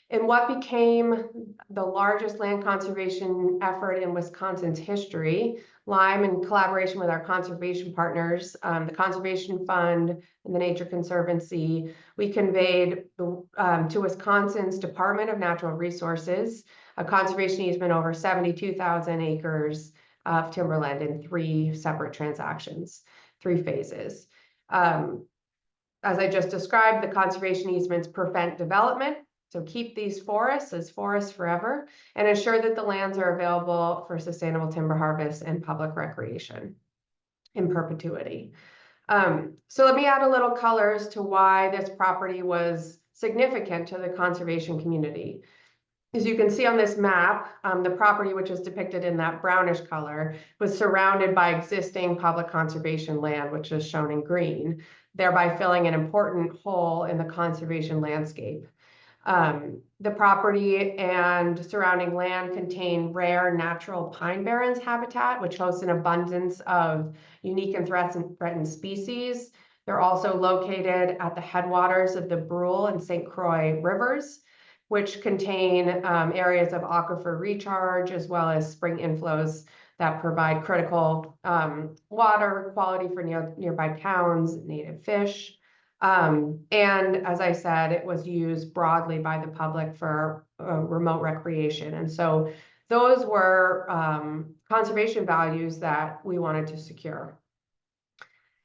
In what became the largest land conservation effort in Wisconsin's history, Lyme, in collaboration with our conservation partners, the Conservation Fund and the Nature Conservancy, we conveyed to Wisconsin's Department of Natural Resources a conservation easement over 72,000 acres of timberland in 3 separate transactions, 3 phases. As I just described, the conservation easements prevent development, so keep these forests as forests forever, and ensure that the lands are available for sustainable timber harvest and public recreation in perpetuity. So let me add a little color as to why this property was significant to the conservation community. As you can see on this map, the property, which is depicted in that brownish color, was surrounded by existing public conservation land, which is shown in green, thereby filling an important hole in the conservation landscape. The property and surrounding land contain rare natural pine barrens habitat, which hosts an abundance of unique and threatened species. They're also located at the headwaters of the Brule and St. Croix rivers, which contain areas of aquifer recharge, as well as spring inflows that provide critical water quality for nearby towns, native fish. And as I said, it was used broadly by the public for remote recreation. And so those were conservation values that we wanted to secure.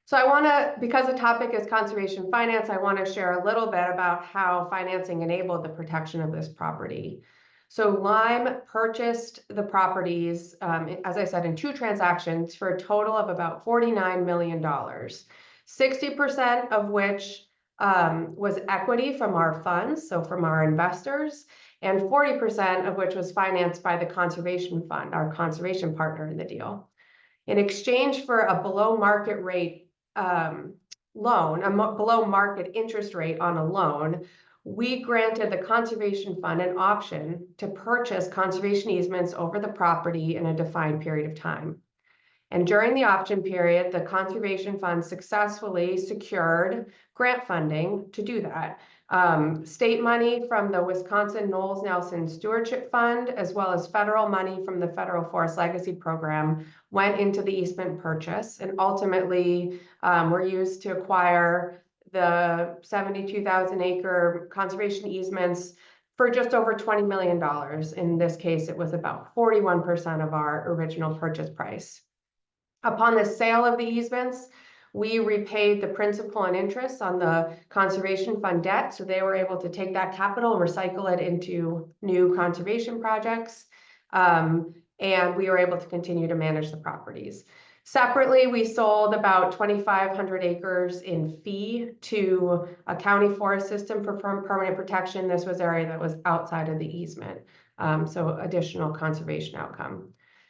So I want to, because the topic is conservation finance, I want to share a little bit about how financing enabled the protection of this property. So Lyme purchased the properties, as I said, in 2 transactions for a total of about $49 million, 60% of which was equity from our funds, so from our investors, and 40% of which was financed by the conservation fund, our conservation partner in the deal. In exchange for a below market rate loan, below market interest rate on a loan, we granted the conservation fund an option to purchase conservation easements over the property in a defined period of time. And during the option period, the conservation fund successfully secured grant funding to do that. State money from the Wisconsin Knowles Nelson Stewardship Fund, as well as federal money from the Federal Forest Legacy Program, went into the easement purchase and ultimately were used to acquire the 72,000 acre conservation easements for just over $20 million. In this case, it was about 41% of our original purchase price. Upon the sale of the easements, we repaid the principal and interest on the conservation fund debt, so they were able to take that capital and recycle it into new conservation projects, and we were able to continue to manage the properties. Separately, we sold about 2,500 acres in fee to a county forest system for permanent protection. This was area that was outside of the easement, so additional conservation outcome.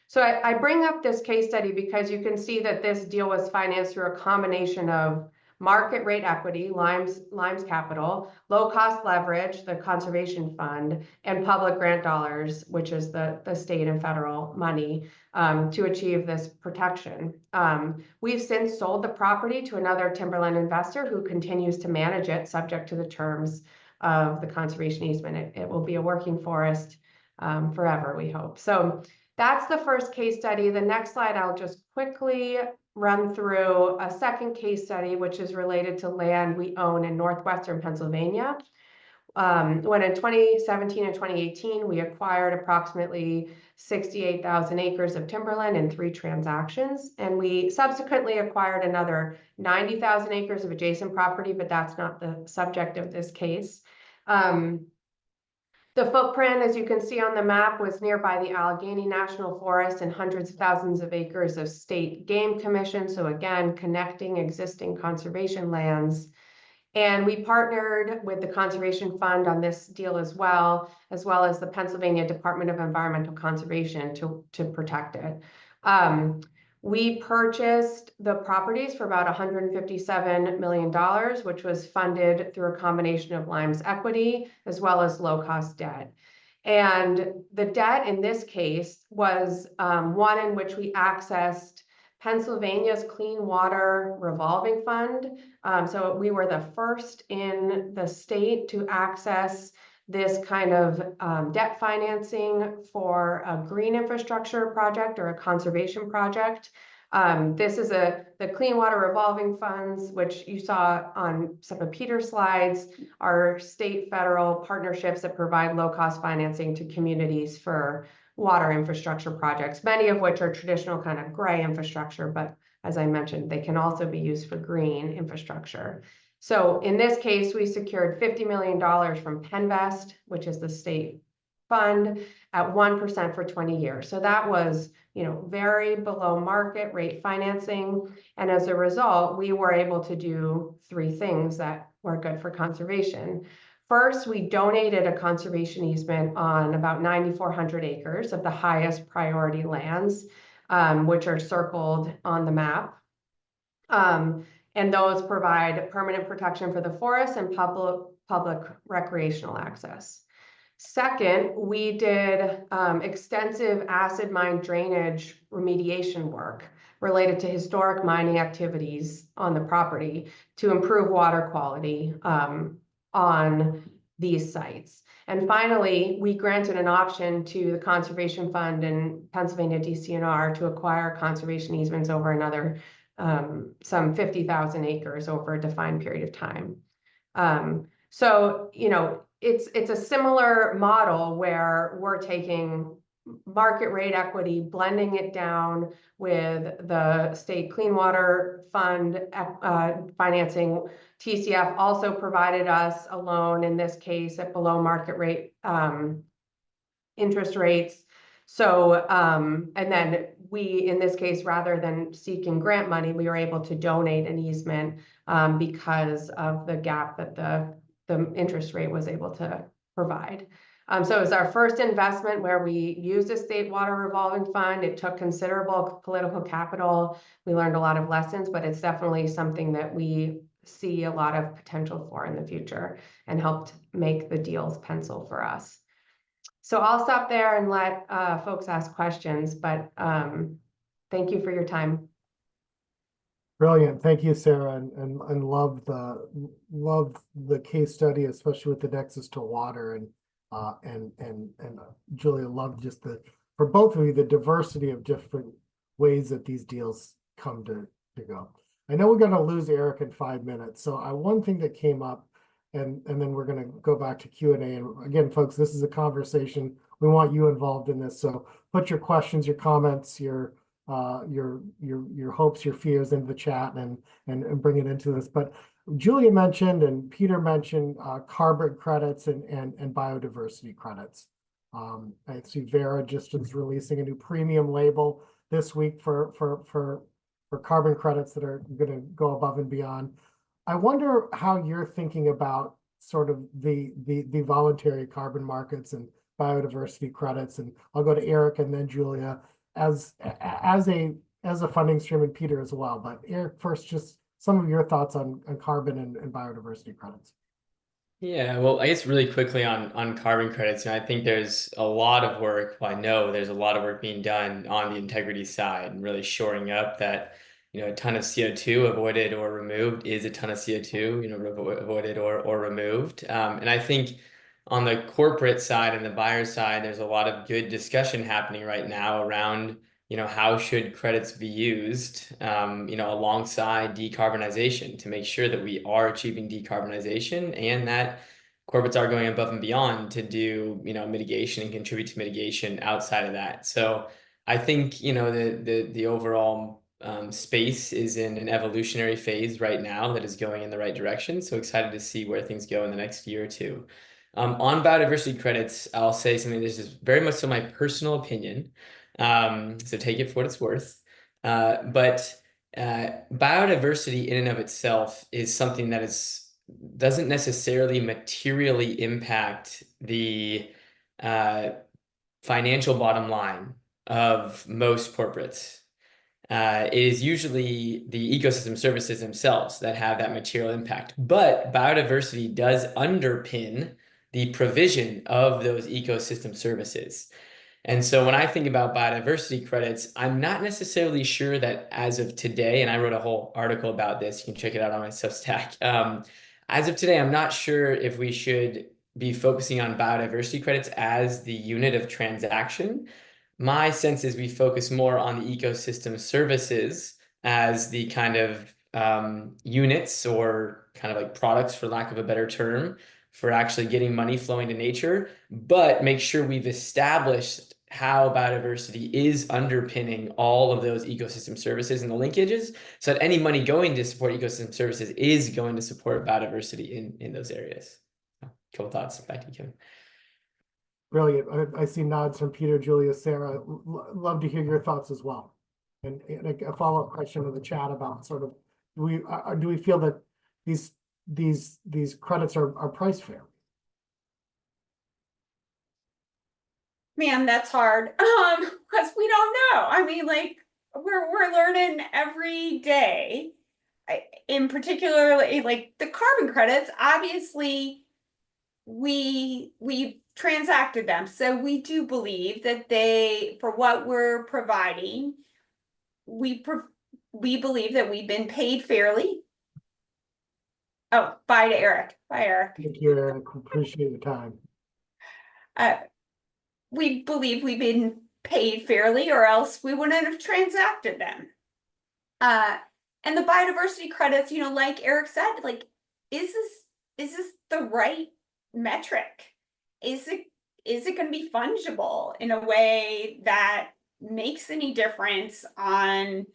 So I bring up this case study because you can see that this deal was financed through a combination of market rate equity, Lyme's capital, low cost leverage, the conservation fund, and public grant dollars, which is the state and federal money, to achieve this protection. We've since sold the property to another timberland investor who continues to manage it subject to the terms of the conservation easement. It will be a working forest forever, we hope. So that's the first case study. The next slide, I'll just quickly run through a second case study, which is related to land we own in northwestern Pennsylvania. When in 2017 and 2018, we acquired approximately 68,000 acres of timberland in 3 transactions, and we subsequently acquired another 90,000 acres of adjacent property, but that's not the subject of this case. The footprint, as you can see on the map, was nearby the Allegheny National Forest and hundreds of thousands of acres of state game commission. So again, connecting existing conservation lands. And we partnered with the Conservation Fund on this deal as well as the Pennsylvania Department of Environmental Conservation to protect it. We purchased the properties for about $157 million, which was funded through a combination of Lyme's equity as well as low-cost debt. And the debt in this case was one in which we accessed Pennsylvania's Clean Water Revolving Fund. So we were the first in the state to access this kind of debt financing for a green infrastructure project or a conservation project. This is the Clean Water Revolving Funds, which you saw on some of Peter's slides, are state federal partnerships that provide low-cost financing to communities for water infrastructure projects, many of which are traditional kind of gray infrastructure, but as I mentioned, they can also be used for green infrastructure. So in this case, we secured $50 million from Penvest, which is the state fund, at 1% for 20 years. So that was, very below market rate financing. And as a result, we were able to do 3 things that were good for conservation. First, we donated a conservation easement on about 9,400 acres of the highest priority lands, which are circled on the map. And those provide permanent protection for the forest and public recreational access. Second, we did extensive acid mine drainage remediation work related to historic mining activities on the property to improve water quality on these sites. And finally, we granted an option to the Conservation Fund and Pennsylvania DCNR to acquire conservation easements over another some 50,000 acres over a defined period of time. So, you know, it's a similar model where we're taking market rate equity, blending it down with the state clean water fund financing. TCF also provided us a loan, in this case at below market rate interest rates. So, and then we, in this case, rather than seeking grant money, we were able to donate an easement because of the gap that the interest rate was able to provide. So it was our first investment where we used a state water revolving fund. It took considerable political capital. We learned a lot of lessons, but it's definitely something that we see a lot of potential for in the future and helped make the deals pencil for us. So I'll stop there and let folks ask questions, but thank you for your time. Brilliant. Thank you, Sarah, and love the case study, especially with the nexus to water, and Julia, loved just for both of you, the diversity of different ways that these deals come to go. I know we're going to lose Eric in 5 minutes, so one thing that came up, and then we're going to go back to Q&A. And again, folks, this is a conversation. We want you involved in this, so put your questions, your comments, your hopes, your fears into the chat, and bring it into this. But Julia mentioned and Peter mentioned carbon credits and biodiversity credits. I see Vera just is releasing a new premium label this week for carbon credits that are going to go above and beyond. I wonder how you're thinking about sort of the voluntary carbon markets and biodiversity credits. And I'll go to Eric and then Julia as a funding stream, and Peter as well. But Eric, first, just some of your thoughts on carbon and biodiversity credits. Yeah, well, I guess really quickly on carbon credits, I think there's a lot of work. Well, I know there's a lot of work being done on the integrity side and really shoring up that, a ton of CO2 avoided or removed is a ton of CO2, avoided or removed. And I think on the corporate side and the buyer side, there's a lot of good discussion happening right now around, how should credits be used, alongside decarbonization to make sure that we are achieving decarbonization and that corporates are going above and beyond to do, mitigation and contribute to mitigation outside of that. So I think, the overall space is in an evolutionary phase right now that is going in the right direction. So excited to see where things go in the next year or two. On biodiversity credits, I'll say something. This is very much so my personal opinion. So take it for what it's worth. But biodiversity in and of itself is something that doesn't necessarily materially impact the financial bottom line of most corporates. It is usually the ecosystem services themselves that have that material impact. But biodiversity does underpin the provision of those ecosystem services. And so when I think about biodiversity credits, I'm not necessarily sure that as of today, and I wrote a whole article about this, you can check it out on my Substack. As of today, I'm not sure if we should be focusing on biodiversity credits as the unit of transaction. My sense is we focus more on the ecosystem services as the kind of units or kind of like products, for lack of a better term, for actually getting money flowing to nature, but make sure we've established how biodiversity is underpinning all of those ecosystem services and the linkages, so that any money going to support ecosystem services is going to support biodiversity in those areas. A couple thoughts. Back to you, Kevin. Brilliant. I see nods from Peter, Julia, Sarah. Love to hear your thoughts as well. And a follow-up question in the chat about sort of, do we feel that these credits are priced fair? Man, that's hard. Because we don't know. I mean, like we're learning every day. In particular, like the carbon credits, obviously we've transacted them. So we do believe that for what we're providing, we believe that we've been paid fairly. Oh, bye to Eric. Bye, Eric. Thank you, Eric. Appreciate your time. We believe we've been paid fairly, or else we wouldn't have transacted them. And the biodiversity credits, you know, like Eric said, like, is this the right metric? Is it going to be fungible in a way that makes any difference on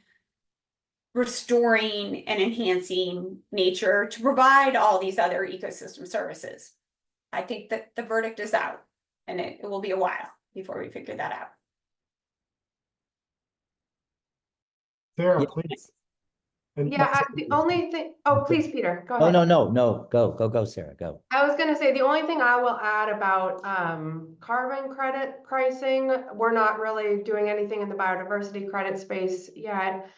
restoring and enhancing nature to provide all these other ecosystem services? I think that the verdict is out, and it will be a while before we figure that out. Sarah, Yeah. please. And Yeah, the only thing, oh, please, Peter, go Oh, ahead. no, go, Sarah, go. I was gonna say, the only thing I will add about carbon credit pricing, we're not really doing anything in the biodiversity credit space yet,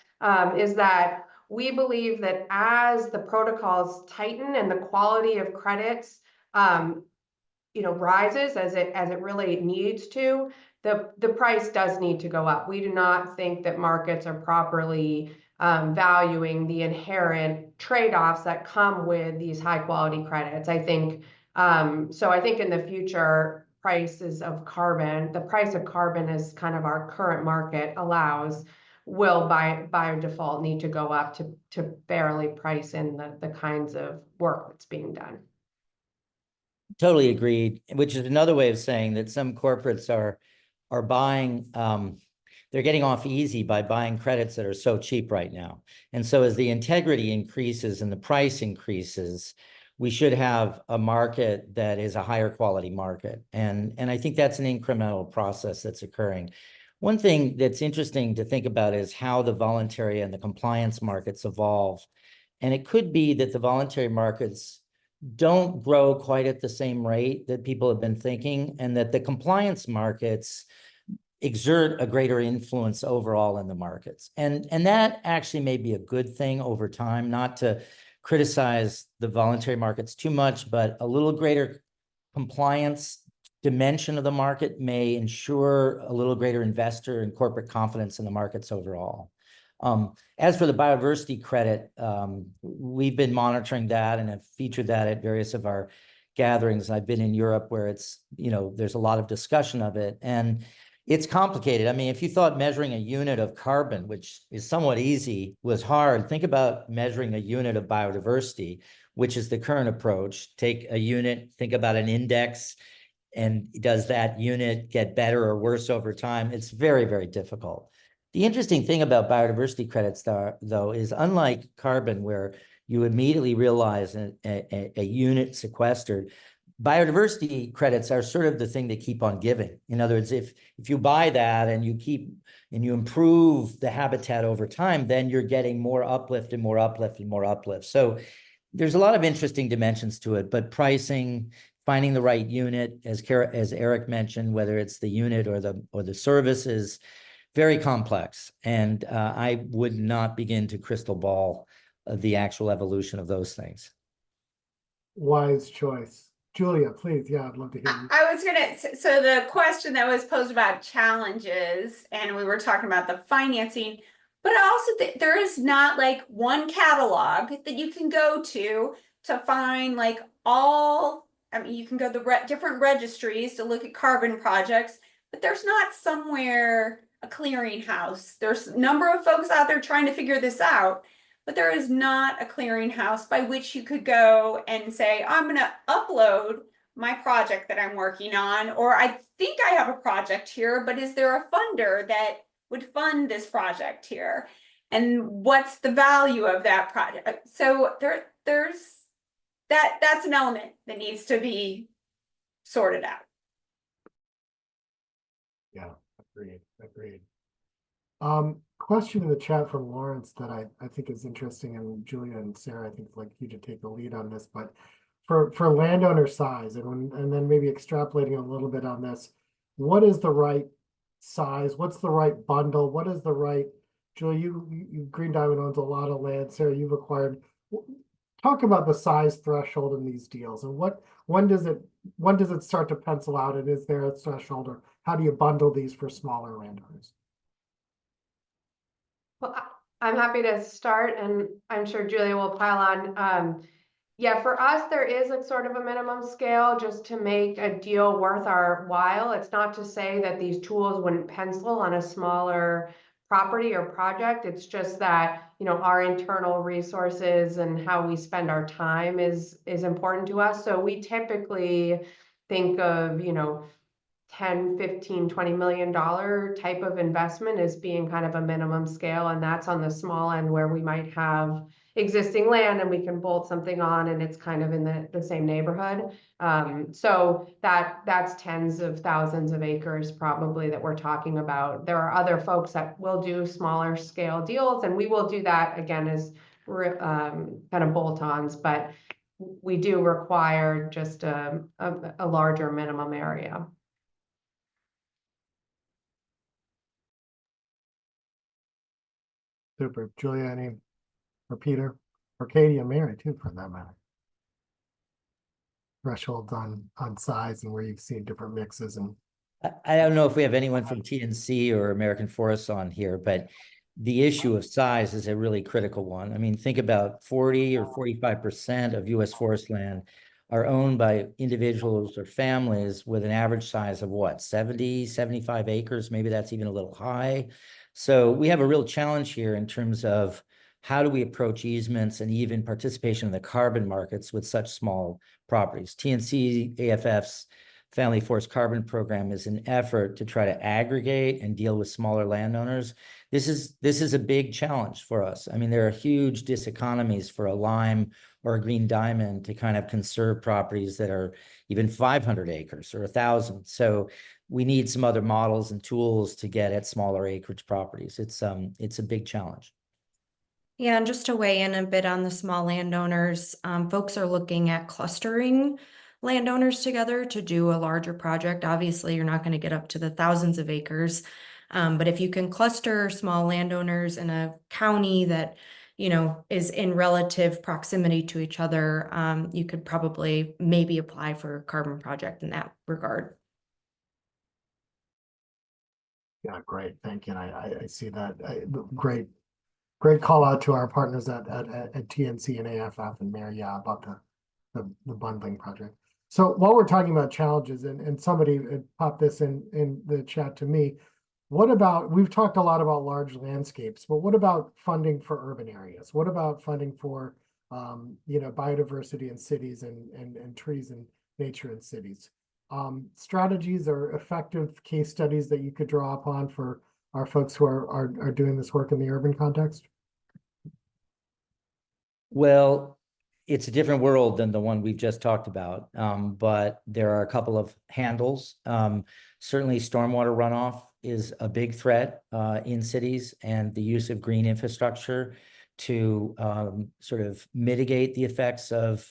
is that we believe that as the protocols tighten and the quality of credits you know, rises as it really needs to, the price does need to go up. We do not think that markets are properly valuing the inherent trade-offs that come with these high quality credits. I think so I think in the future, prices of carbon, the price of carbon as kind of our current market allows, will by default need to go up to fairly price in the kinds of work that's being done. Totally agreed, which is another way of saying that some corporates are buying, they're getting off easy by buying credits that are so cheap right now. And so as the integrity increases and the price increases, we should have a market that is a higher quality market. And I think that's an incremental process that's occurring. One thing that's interesting to think about is how the voluntary and the compliance markets evolve. And it could be that the voluntary markets don't grow quite at the same rate that people have been thinking, and that the compliance markets exert a greater influence overall in the markets. And that actually may be a good thing over time, not to criticize the voluntary markets too much, but a little greater compliance dimension of the market may ensure a little greater investor and corporate confidence in the markets overall. As for the biodiversity credit, we've been monitoring that and have featured that at various of our gatherings. I've been in Europe where it's, you know, there's a lot of discussion of it, and it's complicated. I mean, if you thought measuring a unit of carbon, which is somewhat easy, was hard, think about measuring a unit of biodiversity, which is the current approach. Take a unit, think about an index, and does that unit get better or worse over time? It's very, very difficult. The interesting thing about biodiversity credits, though, is unlike carbon, where you immediately realize a unit sequestered, biodiversity credits are sort of the thing that keep on giving. In other words, if you buy that and you improve the habitat over time, then you're getting more uplift and more uplift and more uplift. So there's a lot of interesting dimensions to it, but pricing, finding the right unit, as Eric mentioned, whether it's the unit or the service, is very complex, and I would not begin to crystal ball the actual evolution of those things. Wise choice. Julia, please. Yeah, I'd love to hear you. I was gonna, so the question that was posed about challenges, and we were talking about the financing, but also there is not like one catalog that you can go to find like all, I mean, you can go to different registries to look at carbon projects, but there's not somewhere a clearinghouse. There's a number of folks out there trying to figure this out, but there is not a clearinghouse by which you could go and say, I'm going to upload my project that I'm working on, or I think I have a project here, but is there a funder that would fund this project here? And what's the value of that project? So there's that's an element that needs to be sorted out. Yeah, agreed. Question in the chat from Lawrence that I think is interesting, and Julia and Sarah, I think I'd like you to take the lead on this, but for landowner size, and then maybe extrapolating a little bit on this, what is the right size? What's the right bundle? What is the right, Julia, you Green Diamond owns a lot of land. Sarah, you've acquired. Talk about the size threshold in these deals, and when does it start to pencil out, and is there a threshold, or how do you bundle these for smaller landowners? Well, I'm happy to start, and I'm sure Julia will pile on. Yeah, for us, there is a sort of a minimum scale just to make a deal worth our while. It's not to say that these tools wouldn't pencil on a smaller property or project. It's just that, you know, our internal resources and how we spend our time is important to us. So we typically think of, you know, 10, 15, $20 million type of investment as being kind of a minimum scale. And that's on the small end where we might have existing land and we can bolt something on and it's kind of in the same neighborhood. So that's tens of thousands of acres probably that we're talking about. There are other folks that will do smaller scale deals, and we will do that again as kind of bolt-ons, but we do require just a larger minimum area. Super. Julia, any, or Peter, or Katie and Mary too, for that matter. Thresholds on size and where you've seen different mixes and. I don't know if we have anyone from TNC or American Forests on here, but the issue of size is a really critical one. I mean, think about 40 or 45% of US forest land are owned by individuals or families with an average size of what, 70, 75 acres? Maybe that's even a little high. So we have a real challenge here in terms of how do we approach easements and even participation in the carbon markets with such small properties. TNC AFF's Family Forest Carbon Program is an effort to try to aggregate and deal with smaller landowners. This is a big challenge for us. I mean, there are huge diseconomies for a Lyme or a green diamond to kind of conserve properties that are even 500 acres or 1,000. So we need some other models and tools to get at smaller acreage properties. It's a big challenge. Yeah, and just to weigh in a bit on the small landowners, folks are looking at clustering landowners together to do a larger project. Obviously, you're not going to get up to the thousands of acres, but if you can cluster small landowners in a county that, you know, is in relative proximity to each other, you could probably maybe apply for a carbon project in that regard. Yeah, great. Thank you. And I see that. Great call out to our partners at TNC and AFF and Mary, yeah, about the bundling project. So while we're talking about challenges, and somebody popped this in the chat to me, what about, we've talked a lot about large landscapes, but what about funding for urban areas? What about funding for you know, biodiversity in cities and trees and nature in cities? Strategies or effective case studies that you could draw upon for our folks who are doing this work in the urban context? Well, it's a different world than the one we've just talked about, but there are a couple of handles. Certainly stormwater runoff is a big threat in cities, and the use of green infrastructure to sort of mitigate the effects of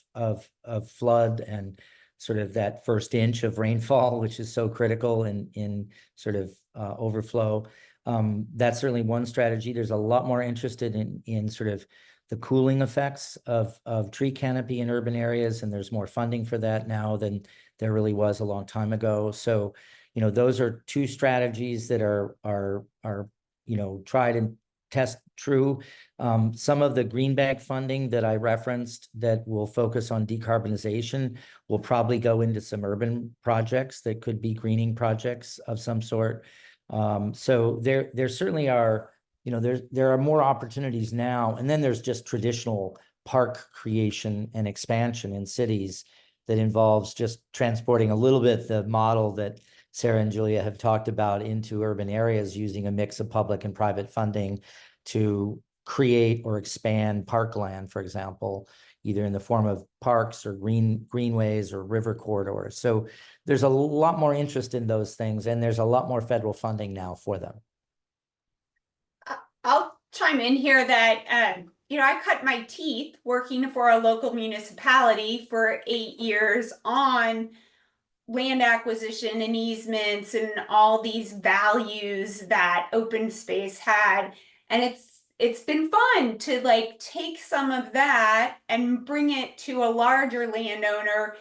flood and sort of that first inch of rainfall, which is so critical in sort of overflow. That's certainly one strategy. There's a lot more interested in sort of the cooling effects of tree canopy in urban areas, and there's more funding for that now than there really was a long time ago. So, you know, those are two strategies that are you know, tried and test true. Some of the green bank funding that I referenced that will focus on decarbonization will probably go into some urban projects that could be greening projects of some sort. So there certainly are, you know, there are more opportunities now. And then there's just traditional park creation and expansion in cities that involves just transporting a little bit the model that Sarah and Julia have talked about into urban areas using a mix of public and private funding to create or expand parkland, for example, either in the form of parks or greenways or river corridors. So there's a lot more interest in those things, and there's a lot more federal funding now for them. I'll chime in here that, you know, I cut my teeth working for a local municipality for 8 years on land acquisition and easements and all these values that open space had. And it's been fun to like take some of that and bring it to a larger landowner,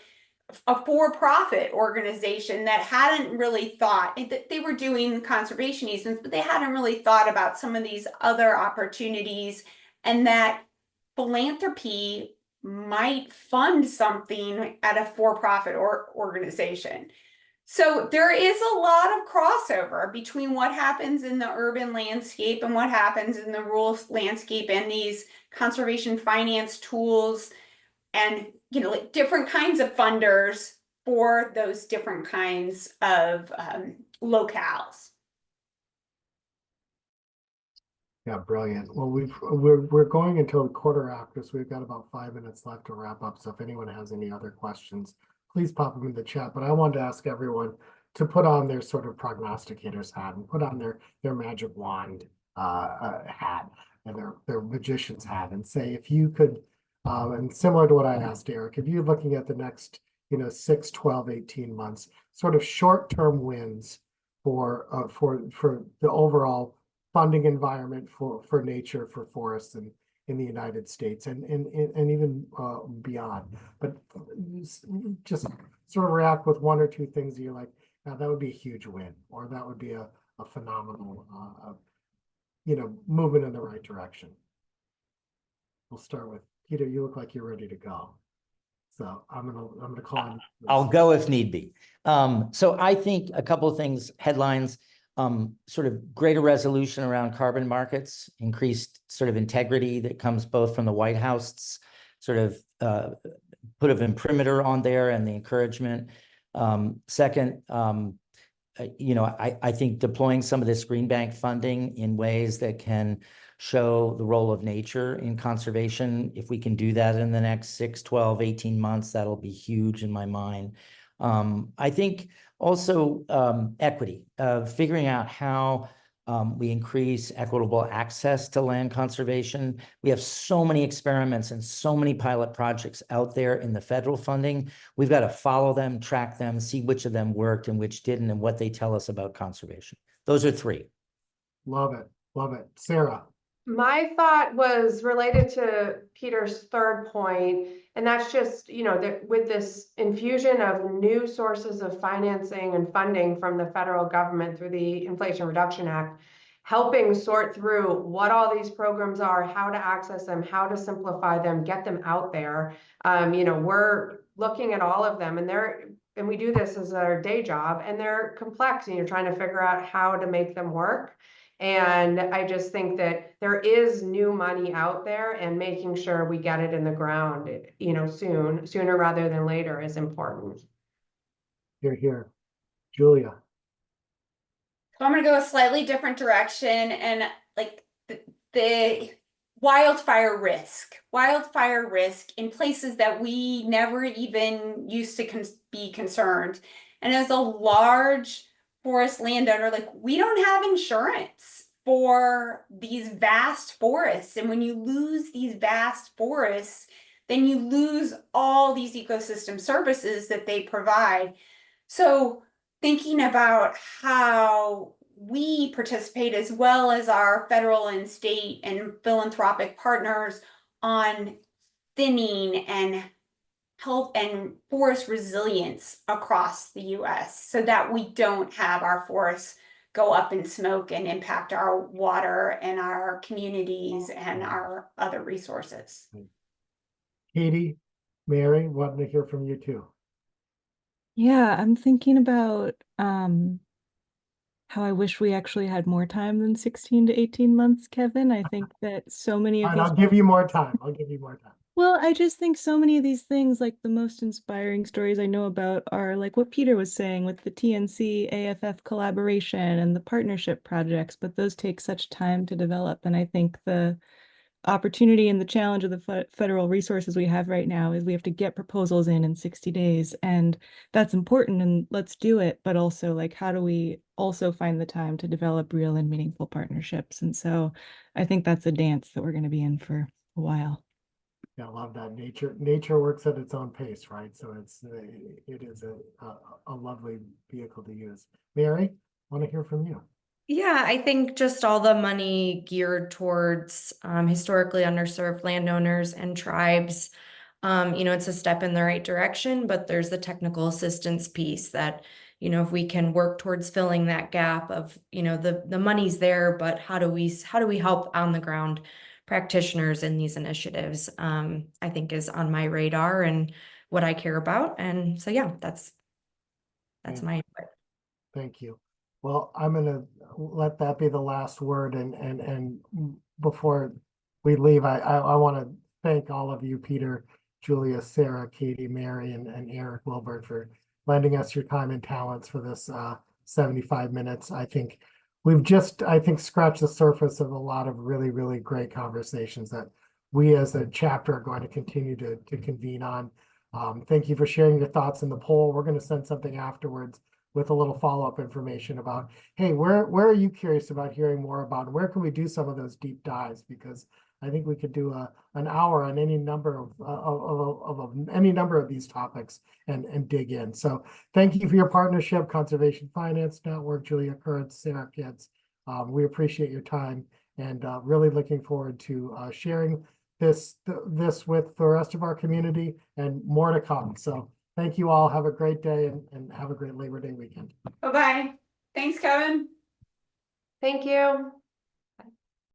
a for-profit organization that hadn't really thought that they were doing conservation easements, but they hadn't really thought about some of these other opportunities, and that philanthropy might fund something at a for-profit organization. So there is a lot of crossover between what happens in the urban landscape and what happens in the rural landscape, and these conservation finance tools and, like different kinds of funders for those different kinds of locales. Yeah, brilliant. Well, we're going until the quarter after, so we've got about 5 minutes left to wrap up. So if anyone has any other questions, please pop them in the chat. But I wanted to ask everyone to put on their sort of prognosticator's hat and put on their magic wand hat and their magician's hat, and say, if you could, and similar to what I asked Eric, if you're looking at the next 6, 12, 18 months, sort of short-term wins for the overall funding environment for nature, for forests in the United States and even beyond. But just sort of react with 1 or 2 things that you're like, now that would be a huge win, or that would be a phenomenal movement in the right direction. We'll start with Peter. You look like you're ready to go. So I'm gonna call on. I'll go if need be. So I think a couple of things, headlines, sort of greater resolution around carbon markets, increased sort of integrity that comes both from the White House, sort of put of imprimatur on there, and the encouragement. Second, I think deploying some of this green bank funding in ways that can show the role of nature in conservation. If we can do that in the next 6, 12, 18 months, that'll be huge in my mind. I think also equity, figuring out how we increase equitable access to land conservation. We have so many experiments and so many pilot projects out there in the federal funding. We've got to follow them, track them, see which of them worked and which didn't, and what they tell us about conservation. Those are 3. Love it. Love it. Sarah. My thought was related to Peter's third point, and that's just, that with this infusion of new sources of financing and funding from the federal government through the Inflation Reduction Act, helping sort through what all these programs are, how to access them, how to simplify them, get them out there. We're looking at all of them, and we do this as our day job, and they're complex, and you're trying to figure out how to make them work. And I just think that there is new money out there, and making sure we get it in the ground, sooner rather than later is important. Here. Julia. So I'm going to go a slightly different direction, and like the wildfire risk in places that we never even used to be concerned. And as a large forest landowner, like, we don't have insurance for these vast forests. And when you lose these vast forests, then you lose all these ecosystem services that they provide. So thinking about how we participate, as well as our federal and state and philanthropic partners, on thinning and health and forest resilience across the US, so that we don't have our forests go up in smoke and impact our water and our communities and our other resources. Katie, Mary, wanting to hear from you too. Yeah, I'm thinking about how I wish we actually had more time than 16 to 18 months, Kevin. I think that so many of All right, these. I'll give you more time. Well, I just think so many of these things, like the most inspiring stories I know about, are like what Peter was saying with the TNC AFF collaboration and the partnership projects, but those take such time to develop. And I think the opportunity and the challenge of the federal resources we have right now is we have to get proposals in 60 days, and that's important, and let's do it. But also, like, how do we also find the time to develop real and meaningful partnerships? And so I think that's a dance that we're going to be in for a while. Yeah, I love that. Nature works at its own pace, right? So it is a lovely vehicle to use. Mary, I want to hear from you. Yeah, I think just all the money geared towards historically underserved landowners and tribes, it's a step in the right direction, but there's the technical assistance piece that, if we can work towards filling that gap of, the money's there, but how do we help on the ground practitioners in these initiatives, I think is on my radar and what I care about. And so, yeah, that's my input. Thank you. Well, I'm gonna let that be the last word, and before we leave, I want to thank all of you, Peter, Julia, Sarah, Katie, Mary, and Eric Wilburn, for lending us your time and talents for this 75 minutes. I think we've just, scratched the surface of a lot of really, really great conversations that we as a chapter are going to continue to convene on. Thank you for sharing your thoughts in the poll. We're going to send something afterwards with a little follow-up information about, hey, where are you curious about hearing more about? Where can we do some of those deep dives? Because I think we could do an hour on any number of any number of these topics and dig in. So thank you for your partnership, Conservation Finance Network, Julia Kertz, Sarah Kitz. We appreciate your time, and really looking forward to sharing this with the rest of our community and more to come. So thank you all. Have a great day, and have a great Labor Day weekend. Bye-bye. Thanks, Kevin. Thank you.